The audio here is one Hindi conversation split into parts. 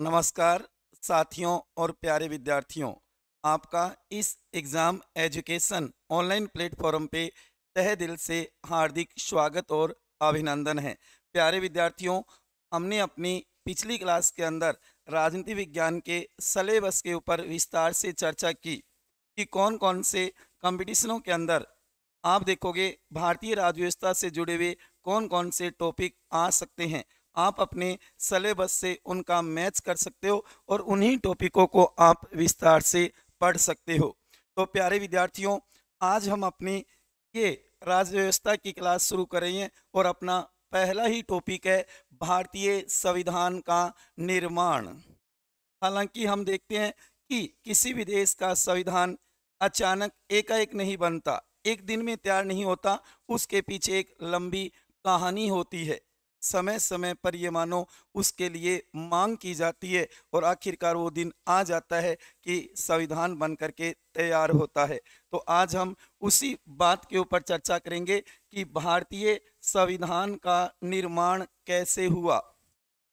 नमस्कार साथियों और प्यारे विद्यार्थियों। आपका इस एग्ज़ाम एजुकेशन ऑनलाइन प्लेटफॉर्म पे तहे दिल से हार्दिक स्वागत और अभिनंदन है। प्यारे विद्यार्थियों, हमने अपनी पिछली क्लास के अंदर राजनीति विज्ञान के सिलेबस के ऊपर विस्तार से चर्चा की कि कौन कौन से कंपटीशनों के अंदर आप देखोगे भारतीय राज्य व्यवस्था से जुड़े हुए कौन कौन से टॉपिक आ सकते हैं। आप अपने सिलेबस से उनका मैच कर सकते हो और उन्हीं टॉपिकों को आप विस्तार से पढ़ सकते हो। तो प्यारे विद्यार्थियों, आज हम अपनी ये राज्य व्यवस्था की क्लास शुरू कर रहे हैं और अपना पहला ही टॉपिक है भारतीय संविधान का निर्माण। हालांकि हम देखते हैं कि किसी भी देश का संविधान अचानक एकाएक नहीं बनता, एक दिन में तैयार नहीं होता, उसके पीछे एक लंबी कहानी होती है। समय समय पर ये मानो उसके लिए मांग की जाती है और आखिरकार वो दिन आ जाता है कि संविधान बन करके तैयार होता है। तो आज हम उसी बात के ऊपर चर्चा करेंगे कि भारतीय संविधान का निर्माण कैसे हुआ,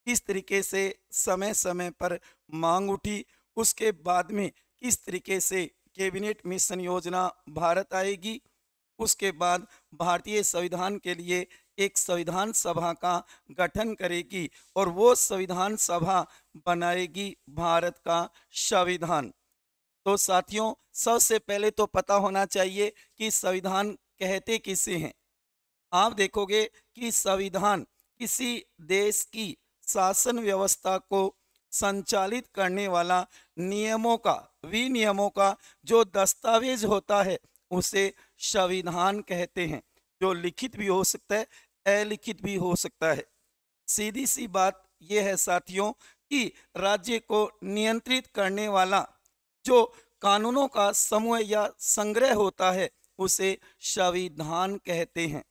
किस तरीके से समय समय पर मांग उठी, उसके बाद में किस तरीके से कैबिनेट मिशन योजना भारत आएगी, उसके बाद भारतीय संविधान के लिए एक संविधान सभा का गठन करेगी और वो संविधान सभा बनाएगी भारत का संविधान। तो साथियों, सबसे पहले तो पता होना चाहिए कि संविधान कहते किसे हैं। आप देखोगे कि संविधान किसी देश की शासन व्यवस्था को संचालित करने वाला नियमों का, विनियमों का जो दस्तावेज होता है उसे संविधान कहते हैं, जो लिखित भी हो सकता है, अलिखित भी हो सकता है। सीधी सी बात यह है साथियों कि राज्य को नियंत्रित करने वाला जो कानूनों का समूह या संग्रह होता है उसे संविधान कहते हैं।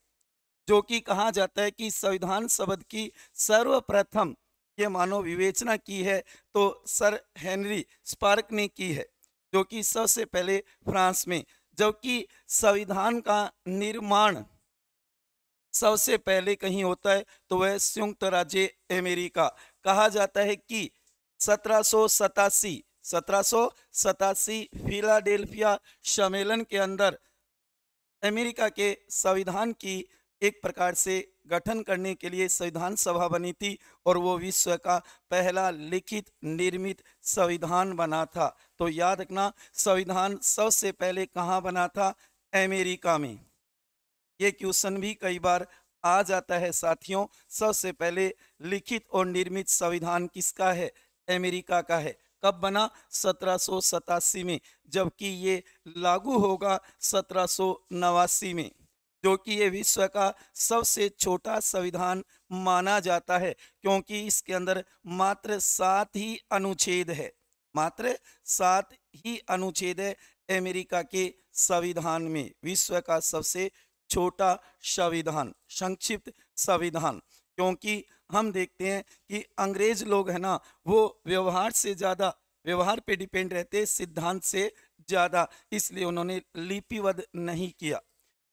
जो कि कहा जाता है कि संविधान शब्द की सर्वप्रथम ये मानव विवेचना की है तो सर हेनरी स्पार्क ने की है, जो कि सबसे पहले फ्रांस में। जबकि संविधान का निर्माण सबसे पहले कहीं होता है तो वह संयुक्त राज्य अमेरिका। कहा जाता है कि 1787 फिलाडेल्फिया सम्मेलन के अंदर अमेरिका के संविधान की एक प्रकार से गठन करने के लिए संविधान सभा बनी थी और वो विश्व का पहला लिखित निर्मित संविधान बना था। तो याद रखना, संविधान सबसे पहले कहाँ बना था? अमेरिका में। ये क्वेश्चन भी कई बार आ जाता है साथियों। सबसे पहले लिखित और निर्मित संविधान किसका है? अमेरिका का है। कब बना? 1787 में, जबकि ये लागू होगा 1789 में, जो कि ये विश्व का सबसे छोटा संविधान माना जाता है, क्योंकि इसके अंदर मात्र 7 ही अनुच्छेद है। मात्र 7 ही अनुच्छेद है अमेरिका के संविधान में। विश्व का सबसे छोटा संविधान, संक्षिप्त संविधान। क्योंकि हम देखते हैं कि अंग्रेज लोग है ना, वो व्यवहार से ज़्यादा, व्यवहार पे डिपेंड रहते, सिद्धांत से ज़्यादा, इसलिए उन्होंने लिपिबद्ध नहीं किया।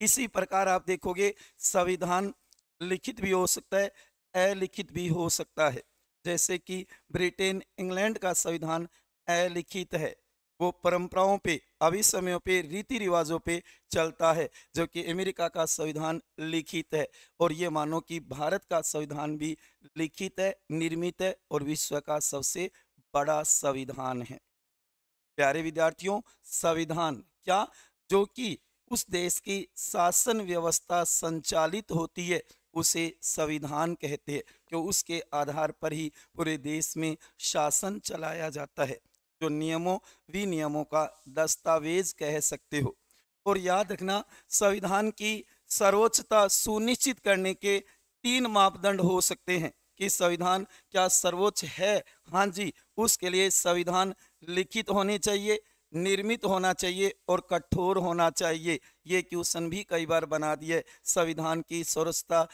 इसी प्रकार आप देखोगे संविधान लिखित भी हो सकता है, अलिखित भी हो सकता है। जैसे कि ब्रिटेन, इंग्लैंड का संविधान अलिखित है, वो परंपराओं पे, अभिसमयों पे, रीति रिवाजों पे चलता है, जबकि अमेरिका का संविधान लिखित है। और ये मानो कि भारत का संविधान भी लिखित है, निर्मित है और विश्व का सबसे बड़ा संविधान है। प्यारे विद्यार्थियों, संविधान क्या? जो कि उस देश की शासन व्यवस्था संचालित होती है उसे संविधान कहते हैं, कि उसके आधार पर ही पूरे देश में शासन चलाया जाता है, जो नियमों विनियमों का दस्तावेज कह सकते हो। और याद रखना, संविधान की सर्वोच्चता सुनिश्चित करने के 3 मापदंड हो सकते हैं कि संविधान क्या सर्वोच्च है। हाँ जी, उसके लिए संविधान लिखित होने चाहिए, निर्मित होना चाहिए और कठोर होना चाहिए। ये क्वेश्चन भी कई बार बना दिए संविधान की सर्वोच्चता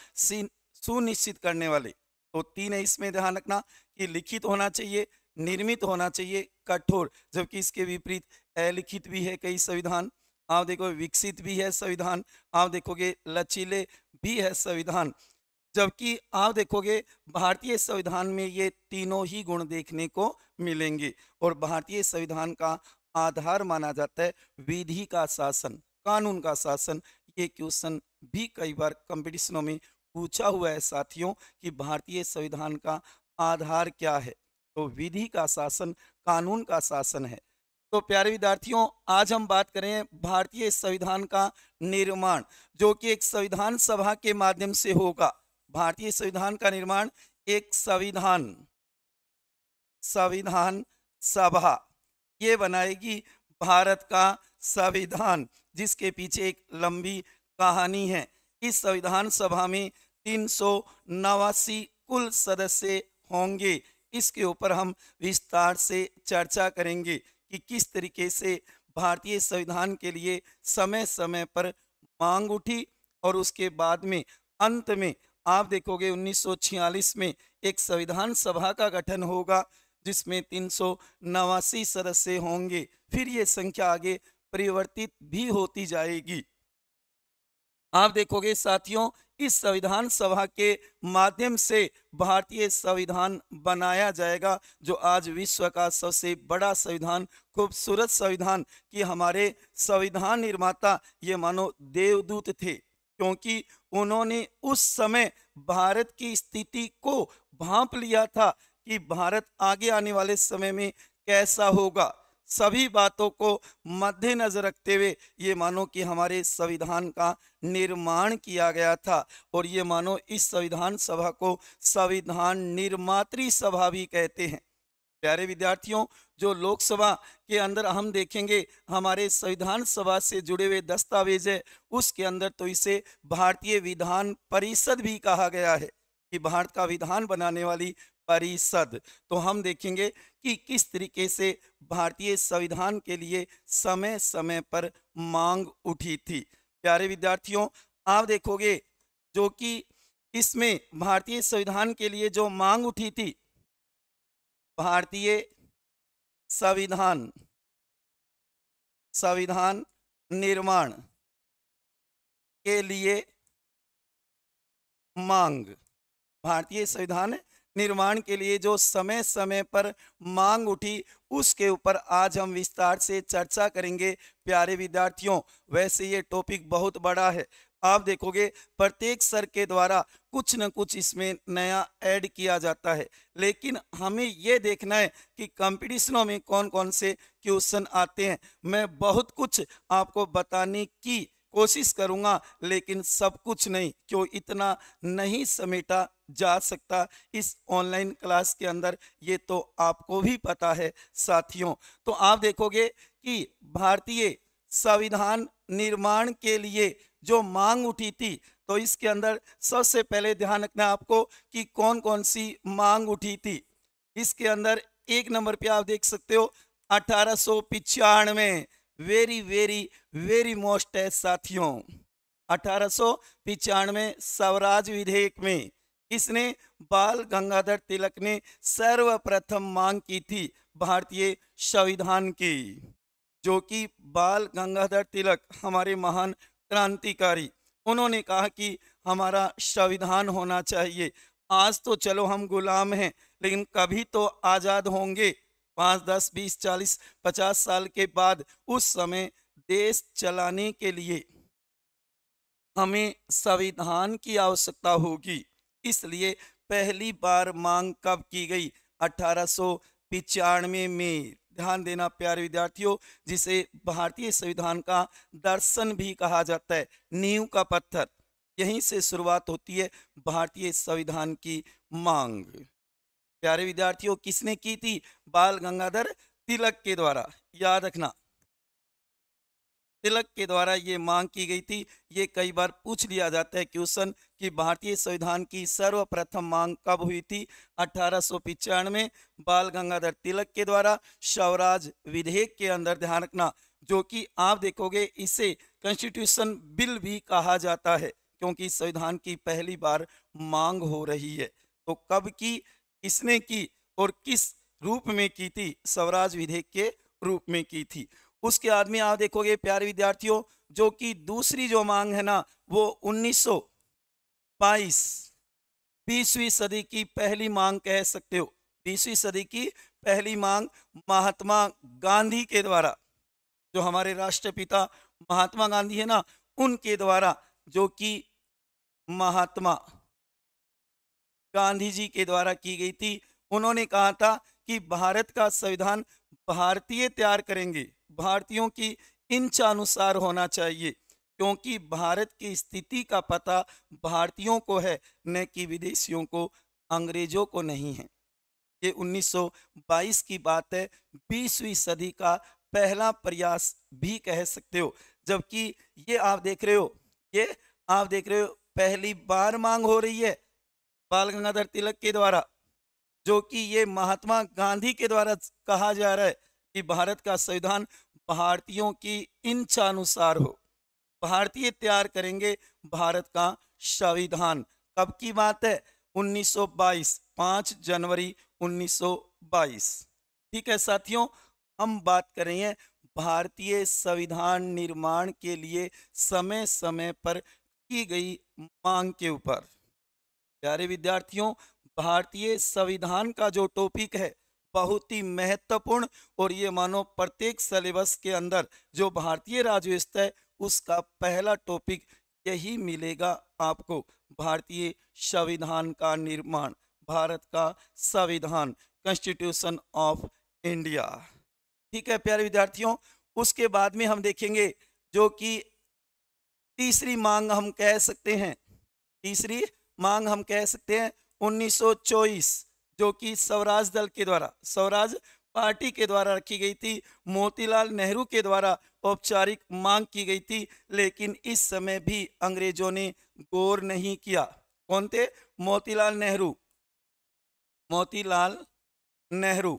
सुनिश्चित करने वाले। तो 3 है, इसमें ध्यान रखना कि लिखित होना चाहिए, निर्मित होना चाहिए, कठोर। जबकि इसके विपरीत अलिखित भी है कई संविधान। आप देखो विकसित भी है संविधान, आप देखोगे लचीले भी है संविधान। जबकि आप देखोगे भारतीय संविधान में ये तीनों ही गुण देखने को मिलेंगे। और भारतीय संविधान का आधार माना जाता है विधि का शासन, कानून का शासन। ये क्वेश्चन भी कई बार कंपटीशनों में पूछा हुआ है साथियों कि भारतीय संविधान का आधार क्या है। तो विधि का शासन, कानून का शासन है। तो प्यारे विद्यार्थियों, आज हम बात करें भारतीय संविधान का निर्माण, जो कि एक संविधान सभा के माध्यम से होगा। भारतीय संविधान का निर्माण एक संविधान संविधान सभा ये बनाएगी भारत का संविधान, जिसके पीछे एक लंबी कहानी है। इस संविधान सभा में 389 कुल सदस्य होंगे। इसके ऊपर हम विस्तार से चर्चा करेंगे कि किस तरीके से भारतीय संविधान के लिए समय समय पर मांग उठी, और उसके बाद में अंत में आप देखोगे 1946 में एक संविधान सभा का गठन होगा, जिसमें 389 सदस्य होंगे। फिर ये संख्या आगे परिवर्तित भी होती जाएगी। आप देखोगे साथियों, इस संविधान सभा के माध्यम से भारतीय संविधान बनाया जाएगा, जो आज विश्व का सबसे बड़ा संविधान, खूबसूरत संविधान, कि हमारे संविधान निर्माता ये मानो देवदूत थे, क्योंकि उन्होंने उस समय भारत की स्थिति को भांप लिया था कि भारत आगे आने वाले समय में कैसा होगा। सभी बातों को मद्देनजर रखते हुए ये मानो कि हमारे संविधान का निर्माण किया गया था। और ये मानो इस संविधान सभा को संविधान निर्मात्री सभा भी कहते हैं। प्यारे विद्यार्थियों, जो लोकसभा के अंदर हम देखेंगे हमारे संविधान सभा से जुड़े हुए दस्तावेज है, उसके अंदर तो इसे भारतीय विधान परिषद भी कहा गया है, कि भारत का विधान बनाने वाली परिषद। तो हम देखेंगे कि किस तरीके से भारतीय संविधान के लिए समय समय पर मांग उठी थी। प्यारे विद्यार्थियों, आप देखोगे जो कि इसमें भारतीय संविधान के लिए जो मांग उठी थी, भारतीय संविधान संविधान निर्माण के लिए मांग, भारतीय संविधान निर्माण के लिए जो समय समय पर मांग उठी, उसके ऊपर आज हम विस्तार से चर्चा करेंगे। प्यारे विद्यार्थियों, वैसे ये टॉपिक बहुत बड़ा है। आप देखोगे प्रत्येक सर के द्वारा कुछ न कुछ इसमें नया ऐड किया जाता है, लेकिन हमें ये देखना है कि कंपटीशनों में कौन कौन से क्वेश्चन आते हैं। मैं बहुत कुछ आपको बताने की कोशिश करूंगा, लेकिन सब कुछ नहीं, क्यों इतना नहीं समेटा जा सकता इस ऑनलाइन क्लास के अंदर, ये तो आपको भी पता है साथियों। तो आप देखोगे कि भारतीय संविधान निर्माण के लिए जो मांग उठी थी, तो इसके अंदर सबसे पहले ध्यान रखना है आपको कि कौन कौन सी मांग उठी थी। इसके अंदर एक नंबर पे आप देख सकते हो 1895, वेरी वेरी वेरी मोस्ट है साथियों। 1895 स्वराज विधेयक में इसने बाल गंगाधर तिलक ने सर्वप्रथम मांग की थी भारतीय संविधान की, जो कि बाल गंगाधर तिलक हमारे महान क्रांतिकारी, उन्होंने कहा कि हमारा संविधान होना चाहिए। आज तो चलो हम गुलाम हैं, लेकिन कभी तो आज़ाद होंगे। 5, 10, 20, 40, 50 साल के बाद उस समय देश चलाने के लिए हमें संविधान की आवश्यकता होगी। इसलिए पहली बार मांग कब की गई? 1895 में। ध्यान देना प्यारे विद्यार्थियों, जिसे भारतीय संविधान का दर्शन भी कहा जाता है, नींव का पत्थर, यहीं से शुरुआत होती है भारतीय संविधान की मांग। प्यारे विद्यार्थियों, किसने की थी? बाल गंगाधर तिलक के द्वारा। याद रखना, तिलक के द्वारा ये मांग की गई थी। ये कई बार पूछ लिया जाता है क्वेश्चन कि भारतीय संविधान की सर्वप्रथम मांग कब हुई थी? 1895 में बाल गंगाधर तिलक के द्वारा स्वराज विधेयक के अंदर। ध्यान रखना, जो कि आप देखोगे इसे कॉन्स्टिट्यूशन बिल भी कहा जाता है, क्योंकि संविधान की पहली बार मांग हो रही है। तो कब की, किसने की और किस रूप में की थी? स्वराज विधेयक के रूप में की थी। उसके बाद में आप देखोगे प्यारे विद्यार्थियों, जो कि दूसरी जो मांग है ना, वो 1922 20वीं सदी की पहली मांग कह सकते हो। 20वीं सदी की पहली मांग महात्मा गांधी के द्वारा, जो हमारे राष्ट्रपिता महात्मा गांधी है ना, उनके द्वारा, जो कि महात्मा गांधी जी के द्वारा की गई थी। उन्होंने कहा था कि भारत का संविधान भारतीय तैयार करेंगे, भारतीयों की इच्छानुसार होना चाहिए, क्योंकि भारत की स्थिति का पता भारतीयों को है, न कि विदेशियों को, अंग्रेजों को नहीं है। ये 1922 की बात है, 20वीं सदी का पहला प्रयास भी कह सकते हो। जबकि ये आप देख रहे हो, ये आप देख रहे हो पहली बार मांग हो रही है बाल गंगाधर तिलक के द्वारा, जो कि ये महात्मा गांधी के द्वारा कहा जा रहा है कि भारत का संविधान भारतीयों की इच्छा अनुसार हो, भारतीय तैयार करेंगे भारत का संविधान। कब की बात है? 1922, 5 जनवरी 1922। ठीक है साथियों, हम बात कर रहे हैं भारतीय संविधान निर्माण के लिए समय समय पर की गई मांग के ऊपर। प्यारे विद्यार्थियों, भारतीय संविधान का जो टॉपिक है बहुत ही महत्वपूर्ण, और ये मानो प्रत्येक सिलेबस के अंदर जो भारतीय राज्य व्यवस्था है उसका पहला टॉपिक यही मिलेगा आपको, भारतीय संविधान का निर्माण, भारत का संविधान, कॉन्स्टिट्यूशन ऑफ इंडिया। ठीक है प्यारे विद्यार्थियों, उसके बाद में हम देखेंगे जो कि तीसरी मांग हम कह सकते हैं, तीसरी मांग हम कह सकते हैं 1924, जो कि स्वराज दल के द्वारा, स्वराज पार्टी के द्वारा रखी गई थी, मोतीलाल नेहरू के द्वारा औपचारिक मांग की गई थी, लेकिन इस समय भी अंग्रेजों ने गौर नहीं किया। कौन थे? मोतीलाल नेहरू, मोतीलाल नेहरू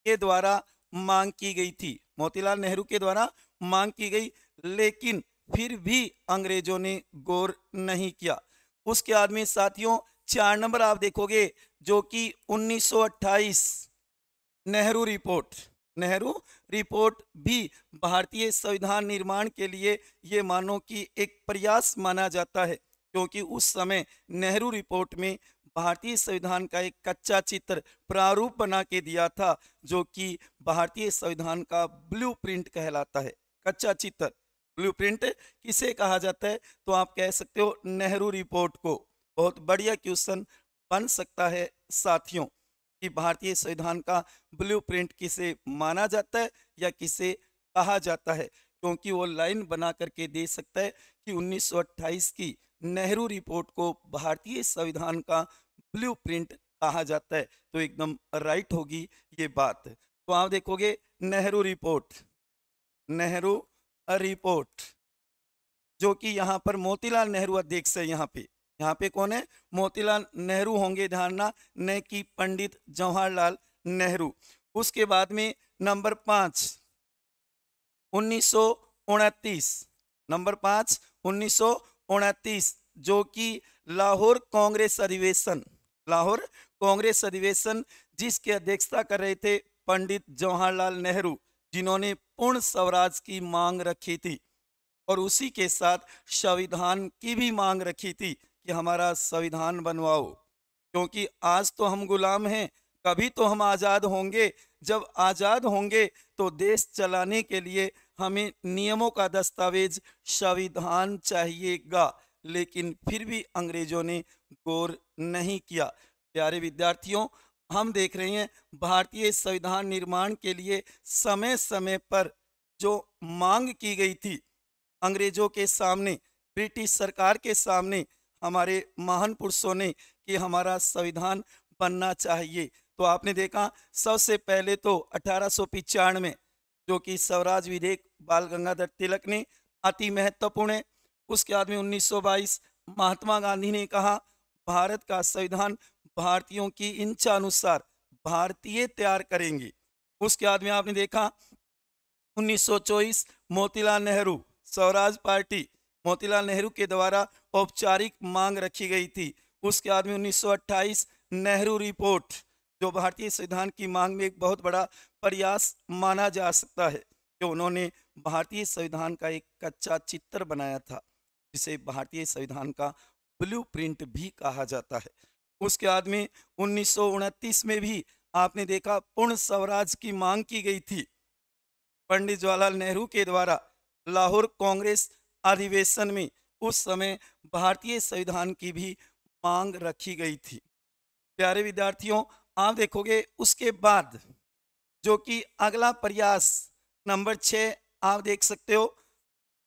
के द्वारा मांग की गई थी, मोतीलाल नेहरू के द्वारा मांग की गई, लेकिन फिर भी अंग्रेजों ने गौर नहीं किया। उसके बाद में साथियों 4 नंबर आप देखोगे जो कि 1928 नेहरू रिपोर्ट, नेहरू रिपोर्ट भी भारतीय संविधान निर्माण के लिए ये मानो कि एक प्रयास माना जाता है, क्योंकि उस समय नेहरू रिपोर्ट में भारतीय संविधान का एक कच्चा चित्र प्रारूप बना के दिया था, जो कि भारतीय संविधान का ब्लूप्रिंट कहलाता है। कच्चा चित्र, ब्लूप्रिंट किसे कहा जाता है? तो आप कह सकते हो नेहरू रिपोर्ट को। बहुत बढ़िया क्वेश्चन बन सकता है साथियों कि भारतीय संविधान का ब्लूप्रिंट किसे माना जाता है या किसे कहा जाता है, क्योंकि वो लाइन बना करके दे सकता है कि 1928 की नेहरू रिपोर्ट को भारतीय संविधान का ब्लूप्रिंट कहा जाता है। तो एकदम राइट होगी ये बात। तो आप देखोगे नेहरू रिपोर्ट, नेहरू रिपोर्ट, जो कि यहाँ पर मोतीलाल नेहरू अध्यक्ष है। यहाँ पे कौन है? मोतीलाल नेहरू होंगे, ध्यान रखना, न कि पंडित जवाहरलाल नेहरू। उसके बाद में नंबर 5 1929, नंबर 5 1929, जो कि लाहौर कांग्रेस अधिवेशन, लाहौर कांग्रेस अधिवेशन जिसकी अध्यक्षता कर रहे थे पंडित जवाहरलाल नेहरू, जिन्होंने पूर्ण स्वराज की मांग रखी थी, और उसी के साथ संविधान की भी मांग रखी थी कि हमारा संविधान बनवाओ, क्योंकि आज तो हम गुलाम हैं, कभी तो हम आज़ाद होंगे। जब आज़ाद होंगे तो देश चलाने के लिए हमें नियमों का दस्तावेज संविधान चाहिएगा, लेकिन फिर भी अंग्रेजों ने गौर नहीं किया। प्यारे विद्यार्थियों, हम देख रहे हैं भारतीय संविधान निर्माण के लिए समय समय पर जो मांग की गई थी अंग्रेजों के सामने, ब्रिटिश सरकार के सामने, हमारे महान पुरुषों ने कि हमारा संविधान बनना चाहिए। तो आपने देखा सबसे पहले तो 1895 जो कि स्वराज विधेयक बाल गंगाधर तिलक ने, अति महत्वपूर्ण है। उसके बाद में 1922 महात्मा गांधी ने कहा भारत का संविधान भारतीयों की इच्छा अनुसार भारतीय तैयार करेंगे। उसके बाद में आपने देखा 1924 मोतीलाल नेहरू, स्वराज पार्टी, मोतीलाल नेहरू के द्वारा औपचारिक मांग रखी गई थी। उसके बाद में 1928 नेहरू रिपोर्ट, जो भारतीय संविधान की मांग में एक बहुत बड़ा प्रयास माना जा सकता है, कि उन्होंने भारतीय संविधान का एक कच्चा चित्र बनाया था, जिसे भारतीय संविधान का ब्लूप्रिंट भी कहा जाता है। उसके बाद में 1929 में भी आपने देखा पूर्ण स्वराज की मांग की गई थी पंडित जवाहरलाल नेहरू के द्वारा लाहौर कांग्रेस अधिवेशन में। उस समय भारतीय संविधान की भी मांग रखी गई थी। प्यारे विद्यार्थियों, आप देखोगे उसके बाद जो कि अगला प्रयास नंबर 6 आप देख सकते हो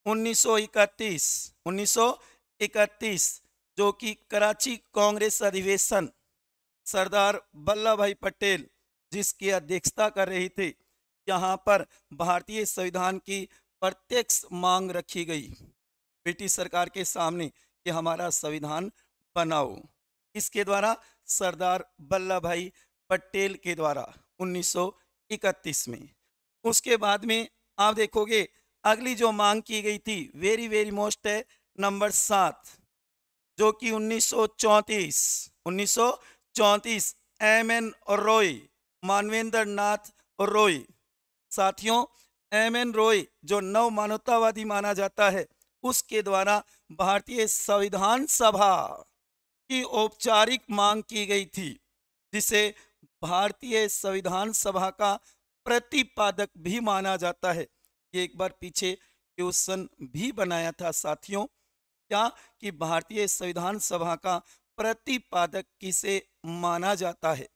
1931 जो कि कराची कांग्रेस अधिवेशन सरदार वल्लभ भाई पटेल जिसकी अध्यक्षता कर रही थी। यहाँ पर भारतीय संविधान की प्रत्यक्ष मांग रखी गई ब्रिटिश सरकार के सामने कि हमारा संविधान बनाओ। इसके द्वारा सरदार वल्लभ भाई पटेल के द्वारा 1931 में। उसके बाद में आप देखोगे अगली जो मांग की गई थी वेरी वेरी मोस्ट है नंबर 7 जो कि 1934 एम.एन. रॉय, मानवेंद्र नाथ रॉय। साथियों, एम.एन. रॉय जो नव मानवतावादी माना जाता है उसके द्वारा भारतीय संविधान सभा की औपचारिक मांग की गई थी जिसे भारतीय संविधान सभा का प्रतिपादक भी माना जाता है। ये एक बार पीछे क्वेश्चन भी बनाया था साथियों, क्या कि भारतीय संविधान सभा का प्रतिपादक किसे माना जाता है।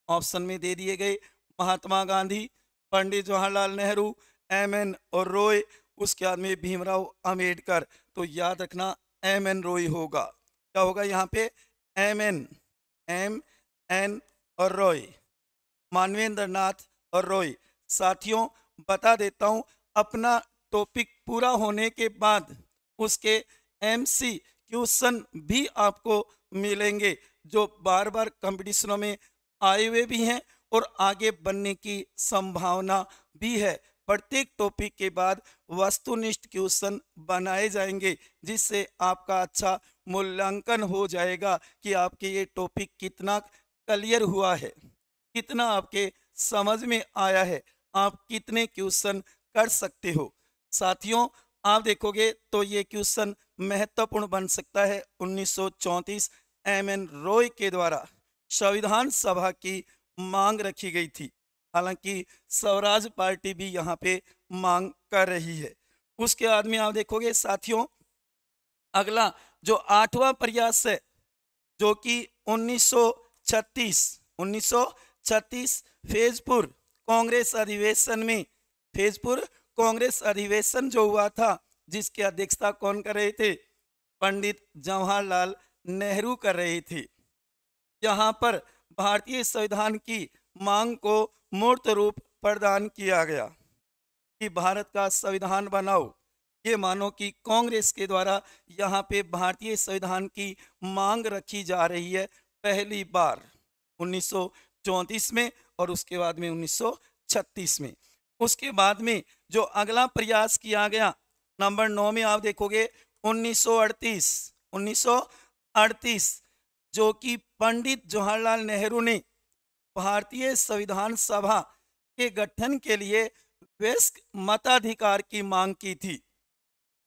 ऑप्शन में दे दिए गए महात्मा गांधी, पंडित जवाहरलाल नेहरू, एम.एन. और रॉय, उसके बाद में भीमराव अंबेडकर। तो याद रखना एम.एन. रॉय होगा। क्या होगा यहाँ पे एम.एन. और रॉय, मानवेंद्र नाथ और रॉय। साथियों, बता देता हूँ अपना टॉपिक पूरा होने के बाद उसके एमसी क्वेश्चन भी आपको मिलेंगे जो बार बार कंपटीशनों में आए हुए भी हैं और आगे बनने की संभावना भी है। प्रत्येक टॉपिक के बाद वस्तुनिष्ठ क्वेश्चन बनाए जाएंगे जिससे आपका अच्छा मूल्यांकन हो जाएगा कि आपके ये टॉपिक कितना क्लियर हुआ है, कितना आपके समझ में आया है, आप कितने क्वेश्चन कर सकते हो। साथियों, आप देखोगे तो ये क्वेश्चन महत्वपूर्ण बन सकता है। 1934 एम.एन. रॉय के द्वारा संविधान सभा की मांग रखी गई थी। हालांकि स्वराज पार्टी भी यहाँ पे मांग कर रही है। उसके बाद में आप देखोगे साथियों अगला जो 8वां प्रयास है जो कि 1936 फैजपुर कांग्रेस अधिवेशन में, फैजपुर कांग्रेस अधिवेशन जो हुआ था जिसकी अध्यक्षता कौन कर रहे थे, पंडित जवाहरलाल नेहरू कर रहे थे। यहाँ पर भारतीय संविधान की मांग को मूर्त रूप प्रदान किया गया कि भारत का संविधान बनाओ। ये मानो कि कांग्रेस के द्वारा यहाँ पे भारतीय संविधान की मांग रखी जा रही है पहली बार 1934 में और उसके बाद में 1936 में। उसके बाद में जो अगला प्रयास किया गया नंबर 9 में आप देखोगे 1938 जो कि पंडित जवाहरलाल नेहरू ने भारतीय संविधान सभा के गठन के लिए वयस्क मताधिकार की मांग की थी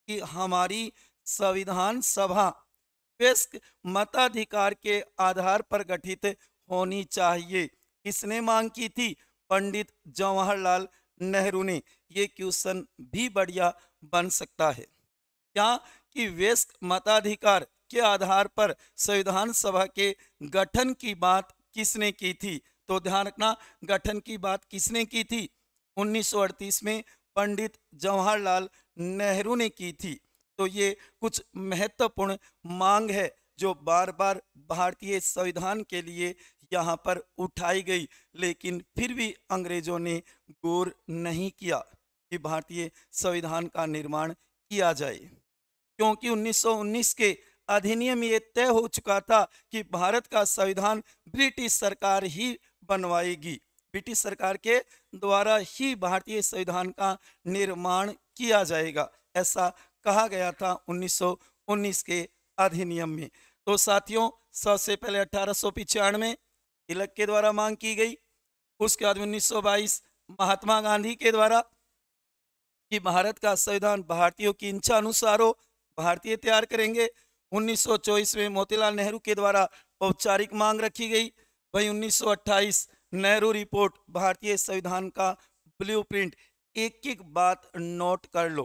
कि हमारी संविधान सभा वयस्क मताधिकार के आधार पर गठित होनी चाहिए। किसने मांग की थी, पंडित जवाहरलाल नेहरू ने। ये क्वेश्चन भी बढ़िया बन सकता है क्या कि वयस्क मताधिकार के आधार पर संविधान सभा के गठन की बात किसने की थी। तो ध्यान रखना गठन की बात किसने की थी, 1938 में पंडित जवाहरलाल नेहरू ने की थी। तो ये कुछ महत्वपूर्ण मांग है जो बार बार भारतीय संविधान के लिए यहाँ पर उठाई गई, लेकिन फिर भी अंग्रेजों ने गौर नहीं किया कि भारतीय संविधान का निर्माण किया जाए, क्योंकि 1919 के अधिनियम ये तय हो चुका था कि भारत का संविधान ब्रिटिश सरकार ही बनवाएगी, ब्रिटिश सरकार के द्वारा ही भारतीय संविधान का निर्माण किया जाएगा, ऐसा कहा गया था 1919 के अधिनियम में। तो साथियों, सबसे पहले 1895 तिलक के द्वारा मांग की गई। उसके बाद 1922 महात्मा गांधी के द्वारा कि भारत का संविधान भारतीयों की इच्छा अनुसार हो, भारतीय तैयार करेंगे। 1924 में मोतीलाल नेहरू के द्वारा औपचारिक मांग रखी गई। वहीं 1928 नेहरू रिपोर्ट भारतीय संविधान का ब्लूप्रिंट। एक एक बात नोट कर लो,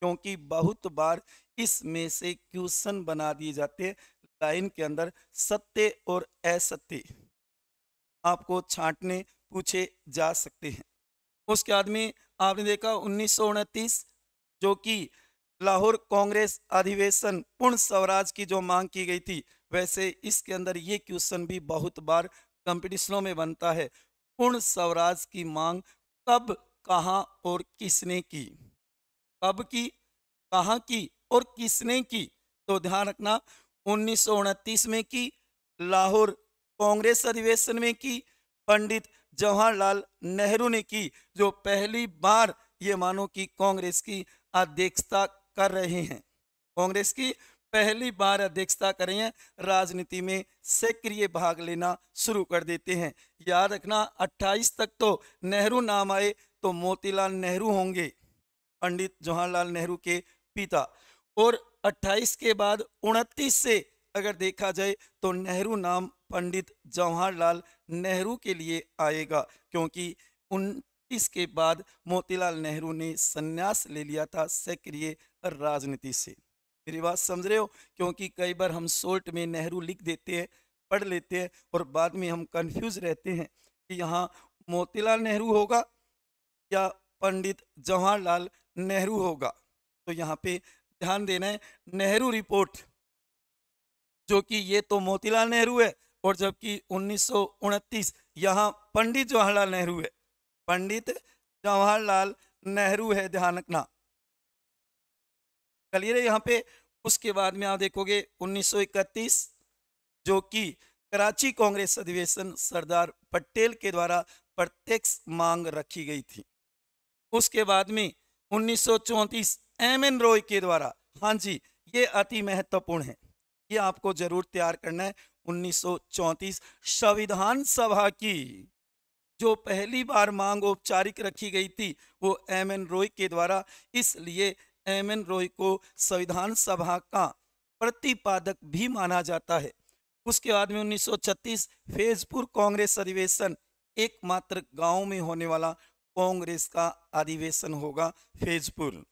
क्योंकि बहुत बार इसमें से क्वेश्चन बना दिए जाते हैं लाइन के अंदर, सत्य और असत्य आपको छांटने पूछे जा सकते हैं। उसके बाद में आपने देखा 1929 जो कि लाहौर कांग्रेस अधिवेशन पूर्ण स्वराज की जो मांग की गई थी, वैसे इसके अंदर ये क्वेश्चन भी बहुत बार कंपटीशनों में बनता है। पूर्ण स्वराज की मांग कब, कहाँ और किसने की? कब की, कहाँ की और किसने की? तो ध्यान रखना, 1929 में की, लाहौर कांग्रेस अधिवेशन में की, पंडित जवाहरलाल नेहरू ने की, जो पहली बार ये मानो कि कांग्रेस की अध्यक्षता कर रहे हैं। कांग्रेस की पहली बार अध्यक्षता कर रहे हैं, राजनीति में सक्रिय भाग लेना शुरू कर देते हैं। याद रखना 28 तक तो नेहरू नाम आए तो मोतीलाल नेहरू होंगे, पंडित जवाहरलाल नेहरू के पिता, और 28 के बाद 29 से अगर देखा जाए तो नेहरू नाम पंडित जवाहरलाल नेहरू के लिए आएगा, क्योंकि 29 के बाद मोतीलाल नेहरू ने संन्यास ले लिया था सक्रिय राजनीति से। मेरी बात समझ रहे हो? क्योंकि कई बार हम शॉर्ट में नेहरू लिख देते हैं, पढ़ लेते हैं और बाद में हम कंफ्यूज रहते हैं कि यहाँ मोतीलाल नेहरू होगा या पंडित जवाहरलाल नेहरू होगा। तो यहाँ पे ध्यान देना है, नेहरू रिपोर्ट जो कि ये तो मोतीलाल नेहरू है, और जबकि 1929 यहाँ पंडित जवाहरलाल नेहरू है, पंडित जवाहरलाल नेहरू है, ध्यान रखना। क्लियर है यहाँ पे? उसके बाद में आप देखोगे 1931 जो कि कराची कांग्रेस अधिवेशन सरदार पटेल के द्वारा प्रत्यक्ष मांग रखी गई थी। उसके बाद में 1934 एम.एन. रॉय के द्वारा, हाँ जी ये अति महत्वपूर्ण है, ये आपको जरूर तैयार करना है। 1934 संविधान सभा की जो पहली बार मांग औपचारिक रखी गई थी वो एम.एन. रॉय के द्वारा, इसलिए एम.एन. रॉय को संविधान सभा का प्रतिपादक भी माना जाता है। उसके बाद में 1936 फैजपुर कांग्रेस अधिवेशन, एकमात्र गांव में होने वाला कांग्रेस का अधिवेशन होगा फैजपुर,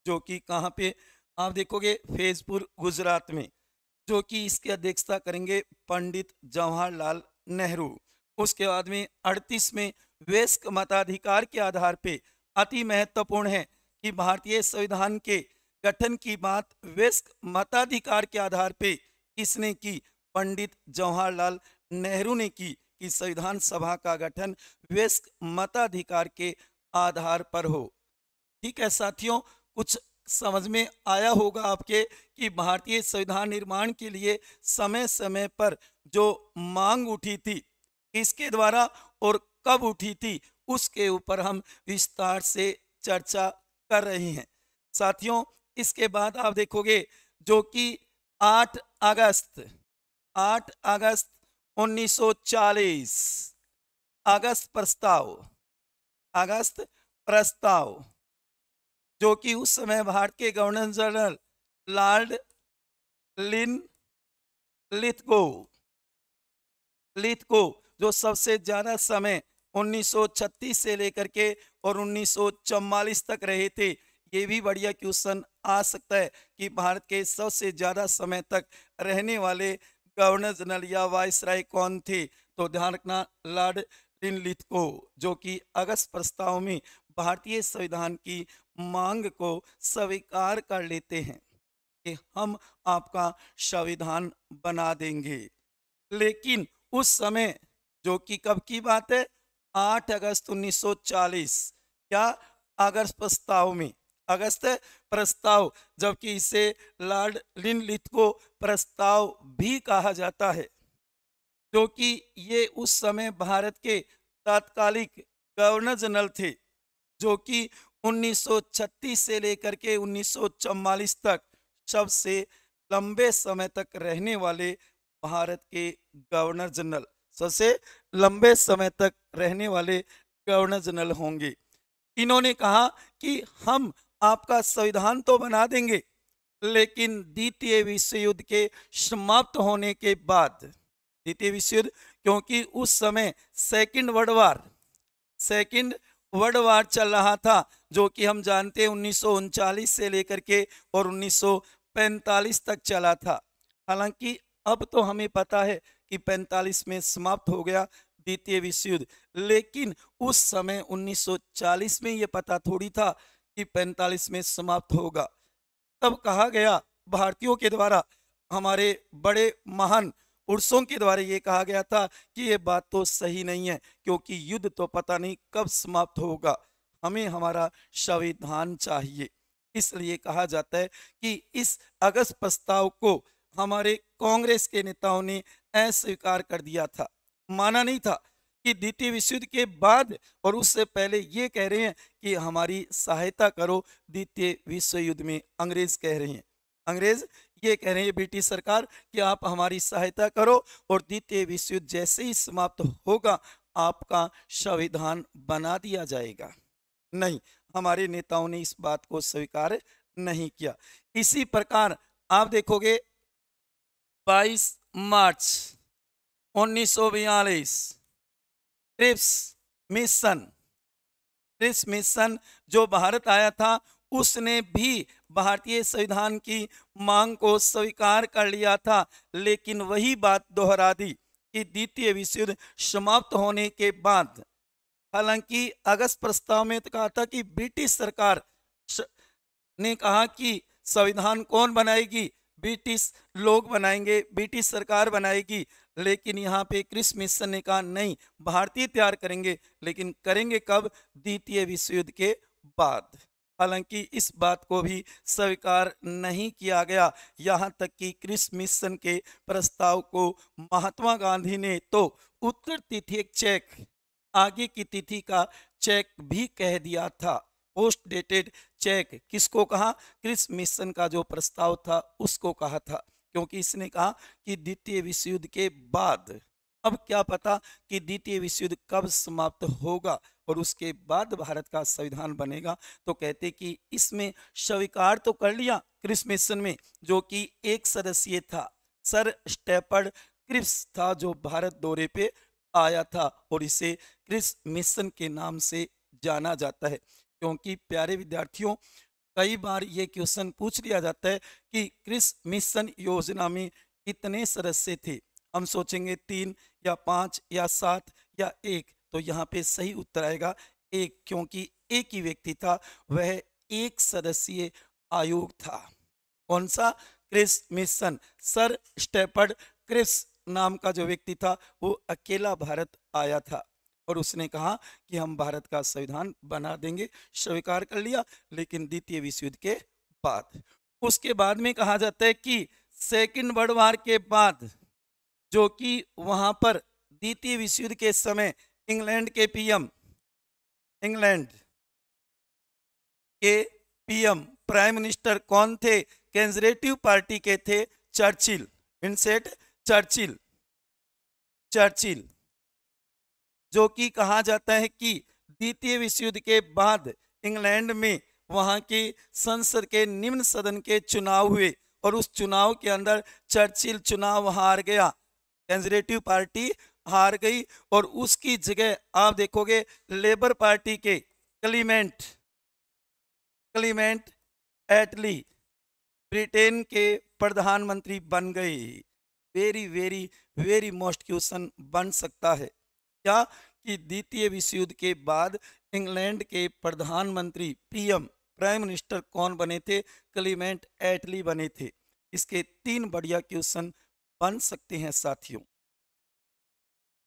जो कि कहाँ पे आप देखोगे, फैजपुर गुजरात में, जो कि इसकी अध्यक्षता करेंगे पंडित जवाहरलाल नेहरू। उसके बाद में 38 में वयस्क मताधिकार के आधार पे, अति महत्वपूर्ण है कि भारतीय संविधान के गठन की बात वयस्क मताधिकार के आधार पे किसने की? पंडित जवाहरलाल नेहरू ने की, कि संविधान सभा का गठन वयस्क मताधिकार के आधार पर हो। ठीक है साथियों, कुछ समझ में आया होगा आपके कि भारतीय संविधान निर्माण के लिए समय समय पर जो मांग उठी थी इसके द्वारा और कब उठी थी, उसके ऊपर हम विस्तार से चर्चा कर रहे हैं साथियों। इसके बाद आप देखोगे जो कि 8 अगस्त 1940 अगस्त प्रस्ताव जो कि उस समय भारत के गवर्नर जनरल लॉर्ड लिथगो जो सबसे ज्यादा समय 1936 से लेकर के और 1944 तक रहे थे। ये भी बढ़िया क्वेश्चन आ सकता है कि भारत के सबसे ज्यादा समय तक रहने वाले गवर्नर जनरल या वायसराय कौन थे? तो ध्यान रखना, लॉर्ड लिथगो, जो कि अगस्त प्रस्ताव में भारतीय संविधान की मांग को स्वीकार कर लेते हैं कि हम आपका संविधान बना देंगे। लेकिन उस समय जो कि कब की बात है, 8 अगस्त 1940, क्या अगस्त प्रस्ताव, जबकि इसे लॉर्ड लिथगो प्रस्ताव भी कहा जाता है, क्योंकि ये उस समय भारत के तात्कालिक गवर्नर जनरल थे, जो कि 1936 से लेकर के 1944 तक सबसे लंबे समय तक रहने वाले भारत के गवर्नर जनरल, सबसे लंबे समय तक रहने वाले गवर्नर जनरल होंगे। इन्होंने कहा कि हम आपका संविधान तो बना देंगे, लेकिन द्वितीय विश्व युद्ध के समाप्त होने के बाद, द्वितीय विश्व युद्ध, क्योंकि उस समय सेकंड वर्ल्ड वार चल रहा था, जो कि हम जानते हैं 1939 से लेकर के और 1945 तक चला था। हालांकि अब तो हमें पता है कि 45 में समाप्त हो गया द्वितीय विश्व युद्ध, लेकिन उस समय 1940 में ये पता थोड़ी था कि 45 में समाप्त होगा। तब कहा गया भारतीयों के द्वारा, हमारे बड़े महान पुरुषों के द्वारा ये कहा गया था कि ये बात तो सही नहीं है, क्योंकि युद्ध तो पता नहीं कब समाप्त होगा, हमें हमारा संविधान चाहिए। इसलिए कहा जाता है कि इस अगस्त प्रस्ताव को हमारे कांग्रेस के नेताओं ने अस्वीकार कर दिया था, माना नहीं था कि द्वितीय विश्व युद्ध के बाद और उससे पहले ये कह रहे हैं कि हमारी सहायता करो द्वितीय विश्व युद्ध में। अंग्रेज कह रहे हैं, अंग्रेज ये कह रहे हैं ब्रिटिश सरकार कि आप हमारी सहायता करो और द्वितीय विश्व युद्ध जैसे ही समाप्त होगा आपका संविधान बना दिया जाएगा। नहीं, हमारे नेताओं ने इस बात को स्वीकार नहीं किया। इसी प्रकार आप देखोगे 22 मार्च 1942 क्रिप्स मिशन जो भारत आया था, उसने भी भारतीय संविधान की मांग को स्वीकार कर लिया था, लेकिन वही बात दोहरा दी कि द्वितीय विश्व युद्ध समाप्त होने के बाद, हालांकि अगस्त प्रस्ताव में तो कहा था कि ब्रिटिश सरकार ने कहा कि संविधान कौन बनाएगी, ब्रिटिश लोग बनाएंगे, ब्रिटिश सरकार बनाएगी, लेकिन यहाँ पे क्रिप्स मिशन ने कहा नहीं, भारतीय तैयार करेंगे, लेकिन करेंगे कब, द्वितीय विश्व युद्ध के बाद। हालांकि इस बात को भी स्वीकार नहीं किया गया, यहाँ तक कि क्रिप्स मिशन के प्रस्ताव को महात्मा गांधी ने तो उत्तर तिथि चेक, आगे की तिथि का चेक भी कह दिया था, पोस्ट डेटेड चेक। किसको कहा, क्रिप्स मिशन का जो प्रस्ताव था उसको कहा था, क्योंकि इसने कहा कि द्वितीय विश्व युद्ध के बाद, अब क्या पता कि द्वितीय विश्व युद्ध कब समाप्त होगा और उसके बाद भारत का संविधान बनेगा। तो कहते कि इसमें स्वीकार तो कर लिया क्रिप्स मिशन में, जो कि एक सदस्यीय था, सर स्टैफर्ड क्रिप्स था जो भारत दौरे पे आया था, और इसे क्रिप्स मिशन के नाम से जाना जाता है। क्योंकि प्यारे विद्यार्थियों, कई बार ये क्वेश्चन पूछ लिया जाता है कि क्रिप्स मिशन योजना में कितने सदस्य थे, हम सोचेंगे 3 या 5 या 7 या 1, तो यहाँ पे सही उत्तर आएगा 1, क्योंकि एक ही व्यक्ति था, वह एक सदस्यीय आयोग था। कौन सा, Cripps mission. Sir Stafford Cripps नाम का जो व्यक्ति था वो अकेला भारत आया था और उसने कहा कि हम भारत का संविधान बना देंगे, स्वीकार कर लिया, लेकिन द्वितीय विश्व युद्ध के बाद। उसके बाद में कहा जाता है कि सेकेंड वर्ल्ड वार के बाद, जो कि वहां पर द्वितीय विश्व युद्ध के समय इंग्लैंड के पीएम प्राइम मिनिस्टर कौन थे, कंजर्वेटिव पार्टी के थे, चर्चिल, विंस्टन चर्चिल, जो कि कहा जाता है कि द्वितीय विश्व युद्ध के बाद इंग्लैंड में वहां की संसद के निम्न सदन के चुनाव हुए और उस चुनाव के अंदर चर्चिल चुनाव हार गया, कंजर्वेटिव पार्टी हार गई, और उसकी जगह आप देखोगे लेबर पार्टी के क्लीमेंट एटली ब्रिटेन के प्रधानमंत्री बन गए। Very very very most question बन सकता है क्या, कि द्वितीय विश्व युद्ध के बाद इंग्लैंड के प्रधानमंत्री पीएम प्राइम मिनिस्टर कौन बने थे, क्लीमेंट एटली बने थे। इसके 3 बढ़िया क्वेश्चन बन सकते हैं साथियों।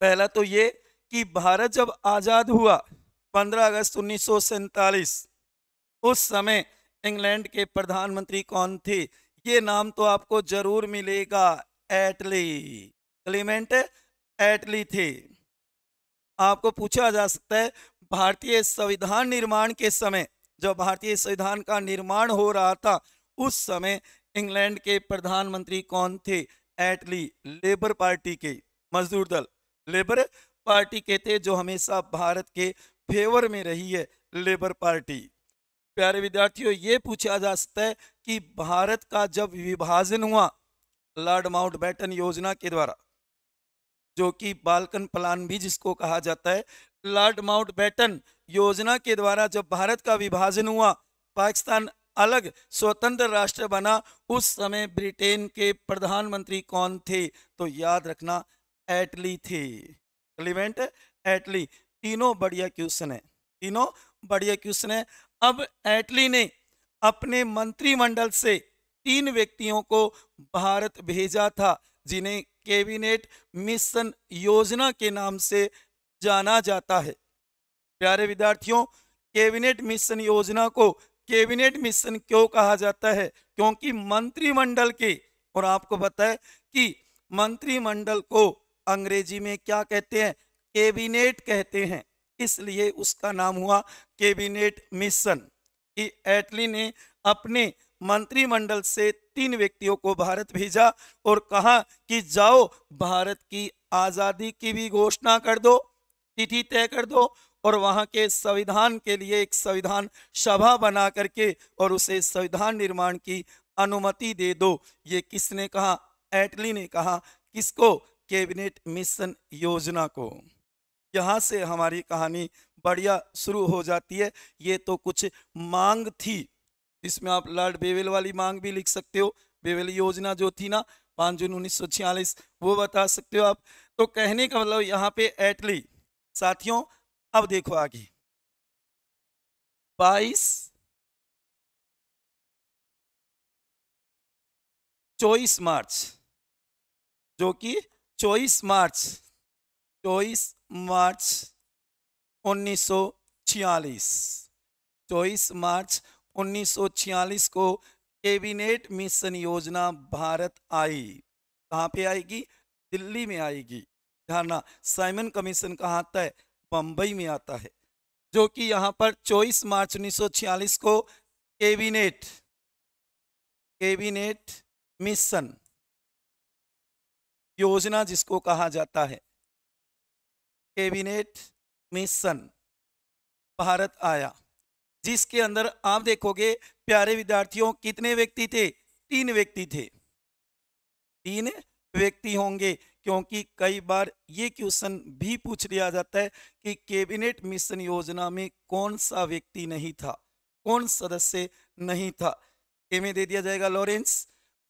पहला तो ये कि भारत जब आजाद हुआ 15 अगस्त 1947, उस समय इंग्लैंड के प्रधानमंत्री कौन थे, ये नाम तो आपको जरूर मिलेगा, एटली, क्लीमेंट एटली थे। आपको पूछा जा सकता है भारतीय संविधान निर्माण के समय, जब भारतीय संविधान का निर्माण हो रहा था, उस समय इंग्लैंड के प्रधानमंत्री कौन थे, एटली, लेबर पार्टी के, मजदूर दल लेबर पार्टी के थे, जो हमेशा भारत के फेवर में रही है लेबर पार्टी। प्यारे विद्यार्थियों, ये पूछा जा सकता है कि भारत का जब विभाजन हुआ लॉर्ड माउंटबेटन योजना के द्वारा, जो कि बाल्कन प्लान भी जिसको कहा जाता है, लॉर्ड माउंटबेटन योजना के द्वारा जब भारत का विभाजन हुआ, पाकिस्तान अलग स्वतंत्र राष्ट्र बना, उस समय ब्रिटेन के प्रधानमंत्री कौन थे? तो याद रखना, एटली थे, क्लीमेंट एटली। तीनों बढ़िया क्वेश्चन है, तीनों बढ़िया क्वेश्चन है। अब एटली ने अपने मंत्रिमंडल से 3 व्यक्तियों को भारत भेजा था, जिन्हें कैबिनेट मिशन योजना के नाम से जाना जाता है। प्यारे विद्यार्थियों, कैबिनेट मिशन योजना को कैबिनेट मिशन क्यों कहा जाता है? क्योंकि मंत्रिमंडल के, और आपको पता है कि मंत्रिमंडल को अंग्रेजी में क्या कहते हैं? कैबिनेट कहते हैं, इसलिए उसका नाम हुआ कैबिनेट मिशन। कि एटली ने अपने मंत्रिमंडल से 3 व्यक्तियों को भारत भेजा और कहा कि जाओ भारत की आजादी की भी घोषणा कर दो, तिथि तय कर दो, और वहां के संविधान के लिए एक संविधान सभा बना करके और उसे संविधान निर्माण की अनुमति दे दो। ये किसने कहा? एटली ने कहा। किसको? कैबिनेट मिशन योजना को। यहाँ से हमारी कहानी बढ़िया शुरू हो जाती है। ये तो कुछ मांग थी, इसमें आप लॉर्ड बेवेल वाली मांग भी लिख सकते हो। बेवेल योजना जो थी ना 5 जून 1946, वो बता सकते हो आप। तो कहने का मतलब यहाँ पे एटली। साथियों, अब देखो आगे 24 मार्च, जो कि 24 मार्च 1946, 24 मार्च 1946 को कैबिनेट मिशन योजना भारत आई। कहाँ पे आएगी? दिल्ली में आएगी। ध्यान, साइमन कमीशन कहाँ आता है? बंबई में आता है। जो कि यहाँ पर 24 मार्च 1946 को कैबिनेट मिशन योजना जिसको कहा जाता है, कैबिनेट मिशन भारत आया, जिसके अंदर आप देखोगे प्यारे विद्यार्थियों कितने व्यक्ति थे? 3 व्यक्ति थे। 3 व्यक्ति होंगे, क्योंकि कई बार ये क्वेश्चन भी पूछ लिया जाता है कि कैबिनेट मिशन योजना में कौन सा व्यक्ति नहीं था, कौन सदस्य नहीं था। ए में दे दिया जाएगा लॉरेंस,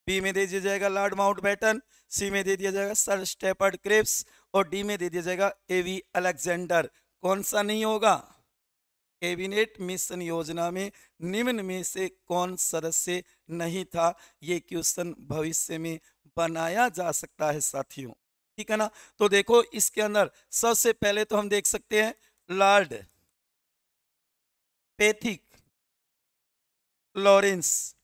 बी में दे दिया जाएगा लॉर्ड माउंटबेटन, सी में दे दिया जाएगा सर स्टेफर्ड क्रिप्स, और डी में दे दिया जाएगा एवी अलेक्जेंडर। कौन सा नहीं होगा? कैबिनेट मिशन योजना में निम्न में से कौन सदस्य नहीं था? ये क्वेश्चन भविष्य में बनाया जा सकता है साथियों, ठीक है ना। तो देखो इसके अंदर सबसे पहले तो हम देख सकते हैं लॉर्ड पैथिक लॉरेंस।